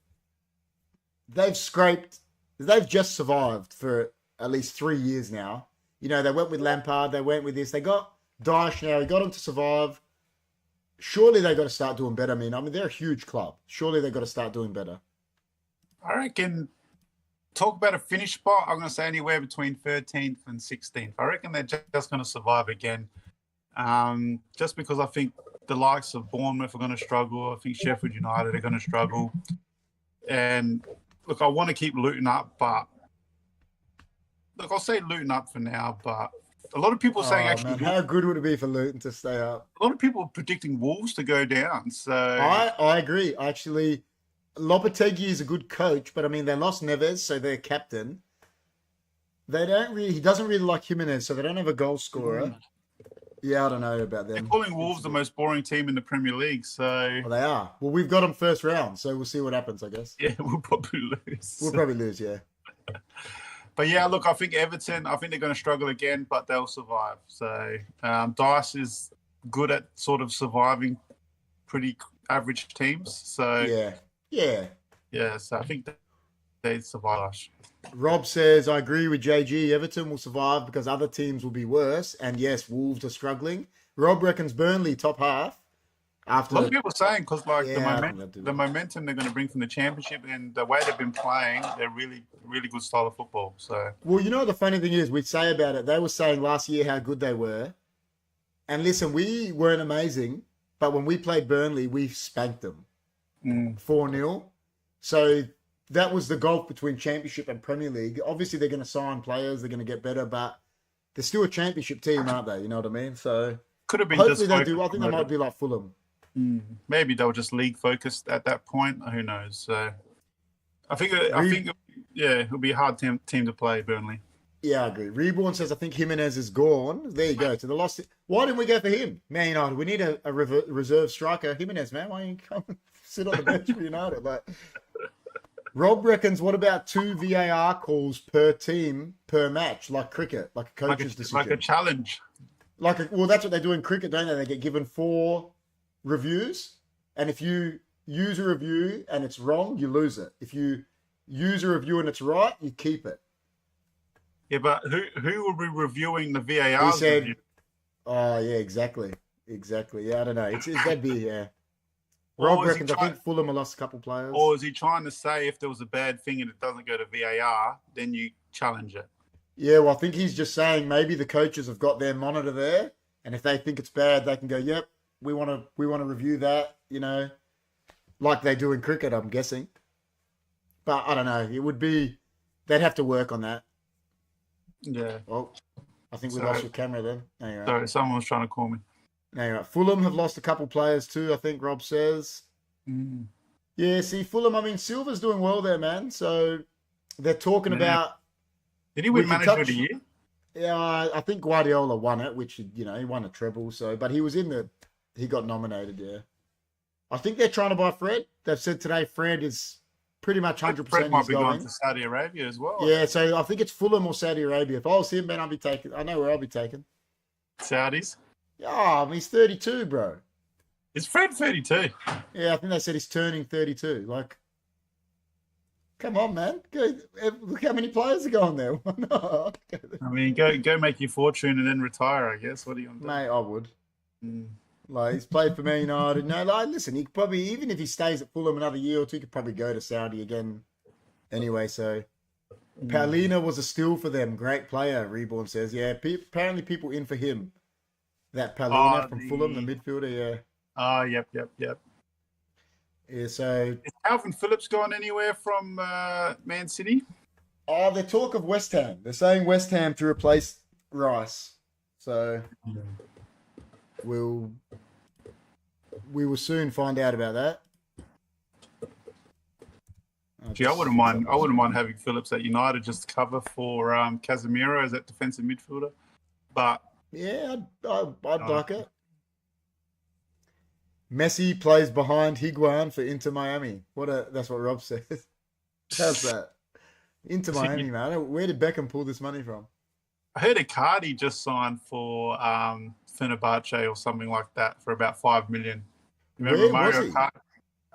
[SPEAKER 1] they've just survived for at least 3 years now. They went with Lampard, they went with this, they got Dyche now, he got them to survive. Surely they got to start doing better. I mean, they're a huge club. Surely they got to start doing better.
[SPEAKER 2] I reckon, talk about a finish spot, I'm going to say anywhere between 13th and 16th. I reckon they're just going to survive again. Just because I think the likes of Bournemouth are going to struggle. I think Sheffield United are going to struggle. And look, I want to keep Luton up, but look, I'll say Luton up for now, but a lot of people saying actually...
[SPEAKER 1] Man, how good would it be for Luton to stay up?
[SPEAKER 2] A lot of people are predicting Wolves to go down, so...
[SPEAKER 1] I agree. Actually, Lopetegui is a good coach, but they lost Neves, so they're captain. He doesn't really like Jimenez, so they don't have a goal scorer. Yeah, I don't know about them.
[SPEAKER 2] They're calling Wolves the most boring team in the Premier League, so...
[SPEAKER 1] Well, they are. Well, we've got them first round, so we'll see what happens, I guess.
[SPEAKER 2] Yeah, we'll probably lose.
[SPEAKER 1] We'll probably lose, yeah.
[SPEAKER 2] But yeah, look, I think Everton, they're going to struggle again, but they'll survive. So Dyche is good at sort of surviving pretty average teams. So yeah. So I think they survive.
[SPEAKER 1] Rob says, I agree with JG. Everton will survive because other teams will be worse. And yes, Wolves are struggling. Rob reckons Burnley top half. After
[SPEAKER 2] a lot of people saying because the momentum they're going to bring from the championship and the way they've been playing, they're really, really good style of football. So
[SPEAKER 1] well, the funny thing is, we say about it. They were saying last year how good they were, and listen, we weren't amazing, but when we played Burnley, we spanked them 4-0. So that was the gulf between Championship and Premier League. Obviously, they're going to sign players, they're going to get better, but they're still a Championship team, aren't they? You know what I mean? So
[SPEAKER 2] could have been.
[SPEAKER 1] Hopefully they do. I think they might be like Fulham.
[SPEAKER 2] Maybe they were just league focused at that point. Who knows? So I think it'll be a hard team to play, Burnley.
[SPEAKER 1] Yeah, I agree. Reborn says I think Jimenez is gone. There you go. To the lost. Why didn't we go for him? Man United, we need a reserve striker. Jimenez, man, why don't you come sit on the bench for United? Like, Rob reckons, what about 2 VAR calls per team per match, like cricket, like a coach's decision,
[SPEAKER 2] like a challenge.
[SPEAKER 1] Well, that's what they do in cricket, don't they? They get given 4 reviews, and if you use a review and it's wrong, you lose it. If you use a review and it's right, you keep it.
[SPEAKER 2] Yeah, but who will be reviewing the VAR?
[SPEAKER 1] He said, oh yeah, exactly. Yeah, I don't know. It's that'd be yeah. Rob reckons I think Fulham have lost a couple players.
[SPEAKER 2] Or is he trying to say if there was a bad thing and it doesn't go to VAR, then you challenge it?
[SPEAKER 1] Yeah, well, I think he's just saying maybe the coaches have got their monitor there, and if they think it's bad, they can go, yep, we want to review that, like they do in cricket, I'm guessing. But I don't know. It would be, they'd have to work on that.
[SPEAKER 2] Yeah.
[SPEAKER 1] Well, I think we lost your camera then. No, you're right.
[SPEAKER 2] Sorry, someone was trying to call me.
[SPEAKER 1] No, you're right. Fulham have lost a couple players too, I think Rob says. Yeah, see, Fulham, Silva's doing well there, man. So they're talking about...
[SPEAKER 2] Did he win Manager of the Year?
[SPEAKER 1] Yeah, I think Guardiola won it, which, he won a treble. So, but he was he got nominated, yeah. I think they're trying to buy Fred. They've said today Fred is pretty much 100%
[SPEAKER 2] Fred might be
[SPEAKER 1] going
[SPEAKER 2] to Saudi Arabia as well.
[SPEAKER 1] Yeah, so I think it's Fulham or Saudi Arabia. If I was him, man, I'd be taking... I know where I'll be taking.
[SPEAKER 2] Saudis?
[SPEAKER 1] Yeah, he's 32, bro.
[SPEAKER 2] Is Fred 32?
[SPEAKER 1] Yeah, I think they said he's turning 32. Like, come on, man. Look how many players are going there. Why not?
[SPEAKER 2] Go make your fortune and then retire, I guess. What are you going to do?
[SPEAKER 1] Mate, I would. Like, he's played for Man United. No, like, listen, he could probably, even if he stays at Fulham another year or two, he could probably go to Saudi again anyway. So, Paulina was a steal for them. Great player, Reborn says. Yeah, apparently people in for him. That Paulina from Fulham, the midfielder, yeah.
[SPEAKER 2] Oh, yep.
[SPEAKER 1] Yeah, so...
[SPEAKER 2] Is Calvin Phillips gone anywhere from Man City?
[SPEAKER 1] Oh, they talk of West Ham. They're saying West Ham to replace Rice. So, we will soon find out about that.
[SPEAKER 2] Gee, I wouldn't mind having Phillips at United just to cover for Casemiro as that defensive midfielder. But
[SPEAKER 1] yeah, I'd like it. Messi plays behind Higuain for Inter Miami. That's what Rob says. How's that? Inter Miami, man. Where did Beckham pull this money from?
[SPEAKER 2] I heard Icardi just signed for Fenerbahce or something like that for about $5 million.
[SPEAKER 1] Where was he?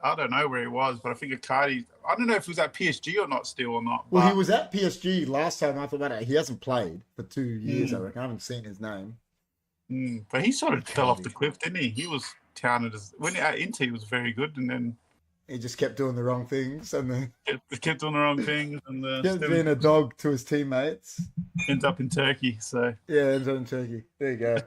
[SPEAKER 2] I don't know where he was, but I think Icardi. I don't know if he was at PSG or not still or not.
[SPEAKER 1] Well, he was at PSG last time I thought about it. He hasn't played for 2 years, I reckon. I haven't seen his name.
[SPEAKER 2] But he sort of fell off the cliff, didn't he? He was touted as when at Inter he was very good, and then
[SPEAKER 1] he just kept doing the wrong things, and then
[SPEAKER 2] kept doing the wrong things, and
[SPEAKER 1] kept being a dog to his teammates.
[SPEAKER 2] Ends up in Turkey, so
[SPEAKER 1] yeah, ends up in Turkey. There you go.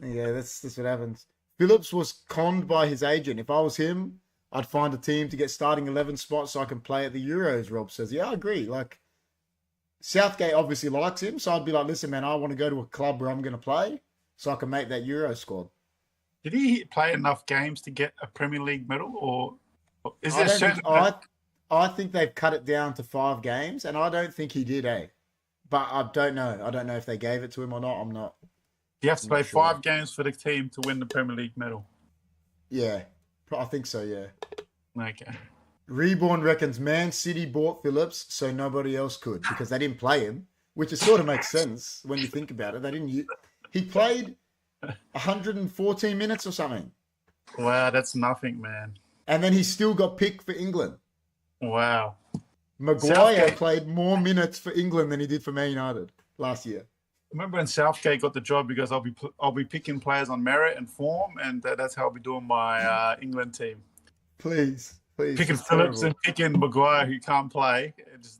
[SPEAKER 1] Yeah, that's what happens. Phillips was conned by his agent. If I was him, I'd find a team to get starting 11 spots so I can play at the Euros, Rob says. Yeah, I agree. Like, Southgate obviously likes him, so I'd be like, listen, man, I want to go to a club where I'm going to play so I can make that Euro squad.
[SPEAKER 2] Did he play enough games to get a Premier League medal, or is there
[SPEAKER 1] I think they've cut it down to 5 games, and I don't think he did, But I don't know. I don't know if they gave it to him or not. I'm not.
[SPEAKER 2] You have to play 5 games for the team to win the Premier League medal.
[SPEAKER 1] Yeah, I think so, yeah.
[SPEAKER 2] Okay.
[SPEAKER 1] Reborn reckons Man City bought Phillips so nobody else could because they didn't play him, which is sort of makes sense when you think about it. They didn't. He played 114 minutes or something.
[SPEAKER 2] Wow, that's nothing, man.
[SPEAKER 1] And then he still got picked for England.
[SPEAKER 2] Wow.
[SPEAKER 1] Maguire played more minutes for England than he did for Man United last year.
[SPEAKER 2] Remember when Southgate got the job because I'll be picking players on merit and form, and that's how I'll be doing my England team.
[SPEAKER 1] Please.
[SPEAKER 2] Picking Phillips and picking Maguire who can't play.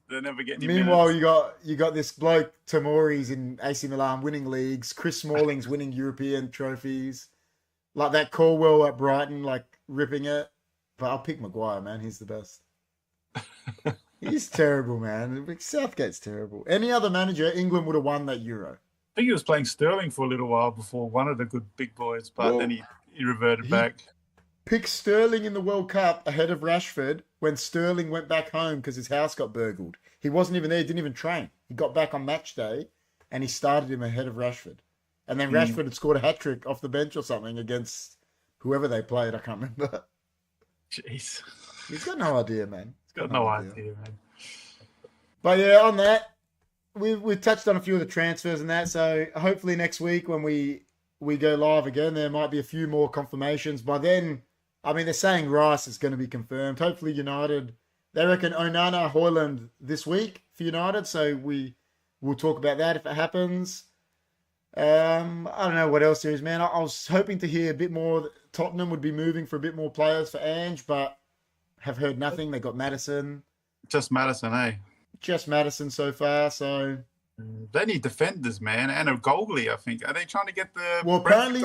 [SPEAKER 2] They never get any
[SPEAKER 1] Meanwhile,
[SPEAKER 2] minutes.
[SPEAKER 1] you got this bloke Tomori's in AC Milan winning leagues. Chris Smalling's winning European trophies. Like that Colwell at Brighton, like ripping it. But I'll pick Maguire, man. He's the best. He's terrible, man. Southgate's terrible. Any other manager, England would have won that Euro.
[SPEAKER 2] I think he was playing Sterling for a little while before one of the good big boys, but then he reverted back.
[SPEAKER 1] Picked Sterling in the World Cup ahead of Rashford when Sterling went back home because his house got burgled. He wasn't even there. He didn't even train. He got back on match day and he started him ahead of Rashford. And then Rashford had scored a hat-trick off the bench or something against whoever they played. I can't remember.
[SPEAKER 2] Jeez.
[SPEAKER 1] He's got no idea, man.
[SPEAKER 2] He's got no idea, man.
[SPEAKER 1] But yeah, on that, we've touched on a few of the transfers and that. So hopefully next week when we go live again, there might be a few more confirmations. By then, I mean, they're saying Rice is going to be confirmed. Hopefully United, they reckon Onana, Højlund this week for United. So we'll talk about that if it happens. I don't know what else there is, man. I was hoping to hear a bit more. Tottenham would be moving for a bit more players for Ange, but have heard nothing. They got Maddison.
[SPEAKER 2] Just Maddison, eh?
[SPEAKER 1] Just Maddison so far, so...
[SPEAKER 2] They need defenders, man, and a goalie, I think. Are they trying to get the...
[SPEAKER 1] Well, apparently,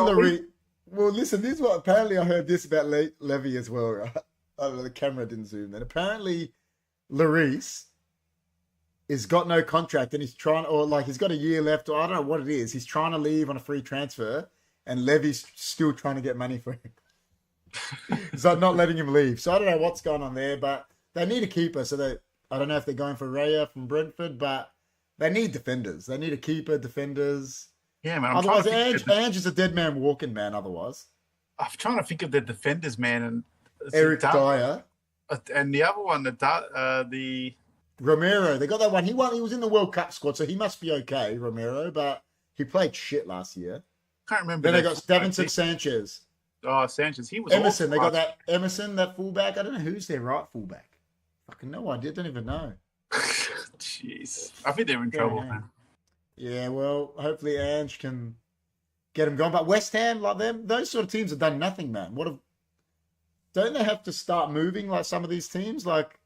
[SPEAKER 1] well, listen, this is what... Apparently, I heard this about Levy as well, right? I don't know, the camera didn't zoom then. Apparently, Lloris has got no contract, and he's trying... Or, like, he's got a year left, or I don't know what it is. He's trying to leave on a free transfer, and Levy's still trying to get money for him. So not letting him leave. So I don't know what's going on there, but they need a keeper, so I don't know if they're going for Raya from Brentford, but they need defenders. They need a keeper, defenders.
[SPEAKER 2] Yeah, man.
[SPEAKER 1] Otherwise, Ange is a dead man walking, man, otherwise.
[SPEAKER 2] I'm trying to think of the defenders, man. And
[SPEAKER 1] Eric Dyer.
[SPEAKER 2] And the other one, the
[SPEAKER 1] Romero. They got that one. He was in the World Cup squad, so he must be okay, Romero, but he played shit last year.
[SPEAKER 2] Can't remember.
[SPEAKER 1] Then they got Davinson Sanchez.
[SPEAKER 2] Oh, Sanchez. He was
[SPEAKER 1] Emerson. They got that Emerson, that fullback. I don't know who's their right fullback. Fucking no idea. Don't even know.
[SPEAKER 2] Jeez. I think they're in trouble, man.
[SPEAKER 1] Yeah, well, hopefully Ange can get them going. But West Ham, like them, those sort of teams have done nothing, man. Don't they have to start moving like some of these teams? Like,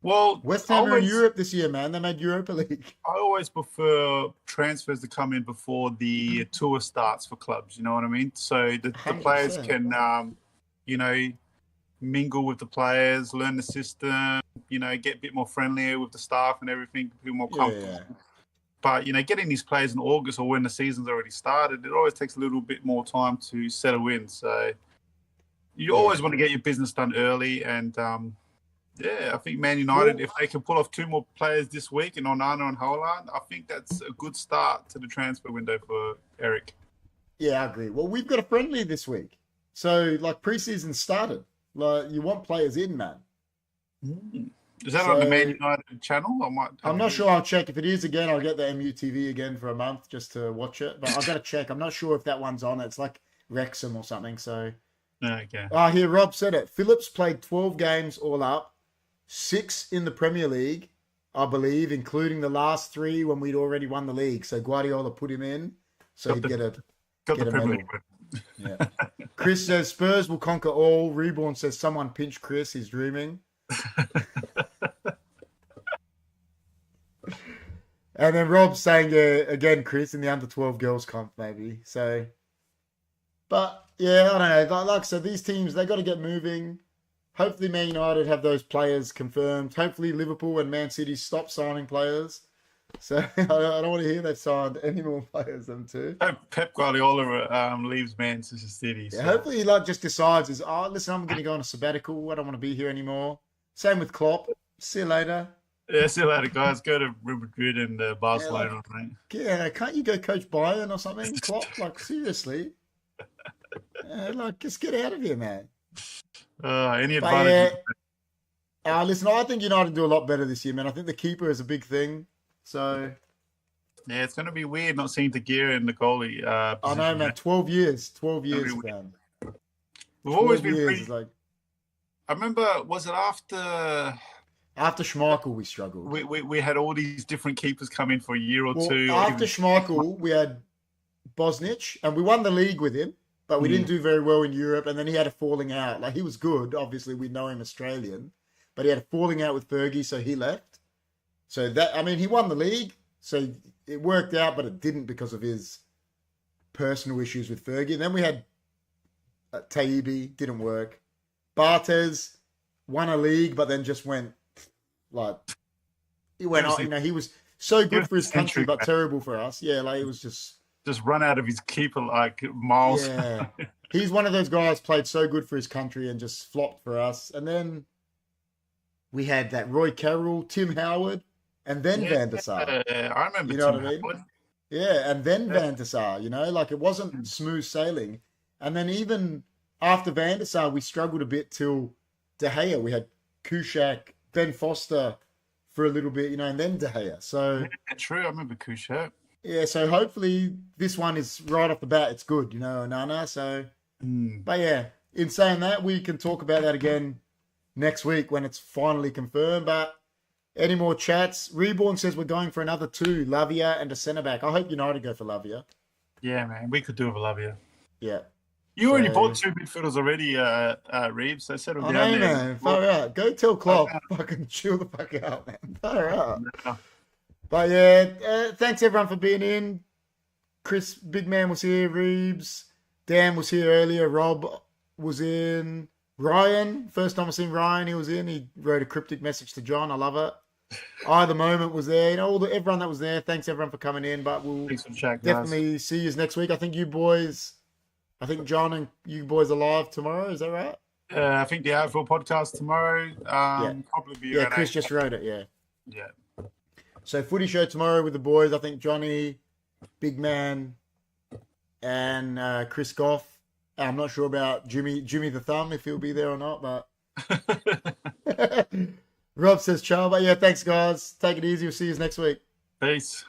[SPEAKER 2] Well,
[SPEAKER 1] West Ham are in Europe this year, man. They made Europa League.
[SPEAKER 2] I always prefer transfers to come in before the tour starts for clubs. You know what I mean? So the players
[SPEAKER 1] 100%.
[SPEAKER 2] can, mingle with the players, learn the system, get a bit more friendlier with the staff and everything, feel more comfortable.
[SPEAKER 1] Yeah.
[SPEAKER 2] But, getting these players in August or when the season's already started, it always takes a little bit more time to settle in. So you always want to get your business done early. And, I think Man United, if they can pull off 2 more players this week in Onana and Haaland, I think that's a good start to the transfer window for Eric.
[SPEAKER 1] Yeah, I agree. Well, we've got a friendly this week. So, like, preseason started. Like, you want players in, man.
[SPEAKER 2] Is that on the Man United channel?
[SPEAKER 1] I'm not sure. I'll check. If it is again, I'll get the MUTV again for a month just to watch it. But I've got to check. I'm not sure if that one's on. It's like Wrexham or something. So,
[SPEAKER 2] okay.
[SPEAKER 1] Here, Rob said it. Phillips played 12 games all up, 6 in the Premier League, I believe, including the last 3 when we'd already won the league. So Guardiola put him in so he'd get a
[SPEAKER 2] Premier
[SPEAKER 1] medal. Yeah. Chris says Spurs will conquer all. Reborn says someone pinch Chris. He's dreaming. And then Rob's saying, again, Chris, in the under 12 girls comp, maybe. So, but yeah, I don't know. Like I said, these teams, they got to get moving. Hopefully, Man United have those players confirmed. Hopefully, Liverpool and Man City stop signing players. So I don't want to hear they've signed any more players than 2.
[SPEAKER 2] Pep Guardiola leaves Manchester City. So.
[SPEAKER 1] Yeah, hopefully, he just decides, listen, I'm going to go on a sabbatical. I don't want to be here anymore. Same with Klopp. See you later.
[SPEAKER 2] Yeah, see you later, guys. Go to Real Madrid and Barcelona, mate.
[SPEAKER 1] Yeah, can't you go coach Bayern or something? Klopp, seriously. Just get out of here, man.
[SPEAKER 2] Any advantage?
[SPEAKER 1] Listen, I think United do a lot better this year, man. I think the keeper is a big thing. So,
[SPEAKER 2] yeah, it's going to be weird not seeing Tagira in the goalie.
[SPEAKER 1] I know, man. 12 years, man.
[SPEAKER 2] We've always been pretty.
[SPEAKER 1] I
[SPEAKER 2] remember, was it after
[SPEAKER 1] Schmeichel we struggled?
[SPEAKER 2] We had all these different keepers come in for a year or 2.
[SPEAKER 1] After Schmeichel, we had Bosnich, and we won the league with him, but we didn't do very well in Europe. And then he had a falling out. Like, he was good. Obviously, we know him Australian, but he had a falling out with Fergie, so he left. So he won the league, so it worked out, but it didn't because of his personal issues with Fergie. And then we had Taibbi, didn't work. Barthez won a league, but then just went he was so good for his country, but terrible for us. Yeah, he was just
[SPEAKER 2] run out of his keeper miles.
[SPEAKER 1] Yeah, he's one of those guys played so good for his country and just flopped for us. And then we had that Roy Carroll, Tim Howard. And then Van der Sar.
[SPEAKER 2] I remember.
[SPEAKER 1] You know what I mean? Yeah, and then Van der Sar. It wasn't smooth sailing. And then even after Van der Sar, we struggled a bit till De Gea. We had Kuszak, Ben Foster for a little bit, and then De Gea. So
[SPEAKER 2] true. I remember Kuszak.
[SPEAKER 1] Yeah, so hopefully this one is right off the bat. It's good, Onana. So, but yeah, in saying that, we can talk about that again next week when it's finally confirmed. But any more chats? Reborn says we're going for another 2, Lavia and a centre-back. I hope United go for Lavia.
[SPEAKER 2] Yeah, man. We could do it with Lavia.
[SPEAKER 1] Yeah.
[SPEAKER 2] You already bought 2 midfielders already, Reeves. So settle down there.
[SPEAKER 1] Man. Far out. Go tell Klopp. Fucking chill the fuck out, man. Far out.
[SPEAKER 2] No.
[SPEAKER 1] But yeah, thanks everyone for being in. Chris, Big Man was here. Reeves. Dan was here earlier. Rob was in. Ryan, first time I've seen Ryan, he was in. He wrote a cryptic message to John. I love it. The moment was there. Everyone that was there. Thanks everyone for coming in. But we'll definitely see you next week. I think John and you boys are live tomorrow. Is that right?
[SPEAKER 2] I think the HFD Podcast tomorrow. Probably be around
[SPEAKER 1] Chris
[SPEAKER 2] 8.
[SPEAKER 1] just wrote it. Yeah.
[SPEAKER 2] Yeah.
[SPEAKER 1] So footy show tomorrow with the boys. I think Johnny, Big Man, and Chris Goff. I'm not sure about Jimmy the Thumb, if he'll be there or not, but Rob says ciao. But yeah, thanks guys. Take it easy. We'll see you next week.
[SPEAKER 2] Peace.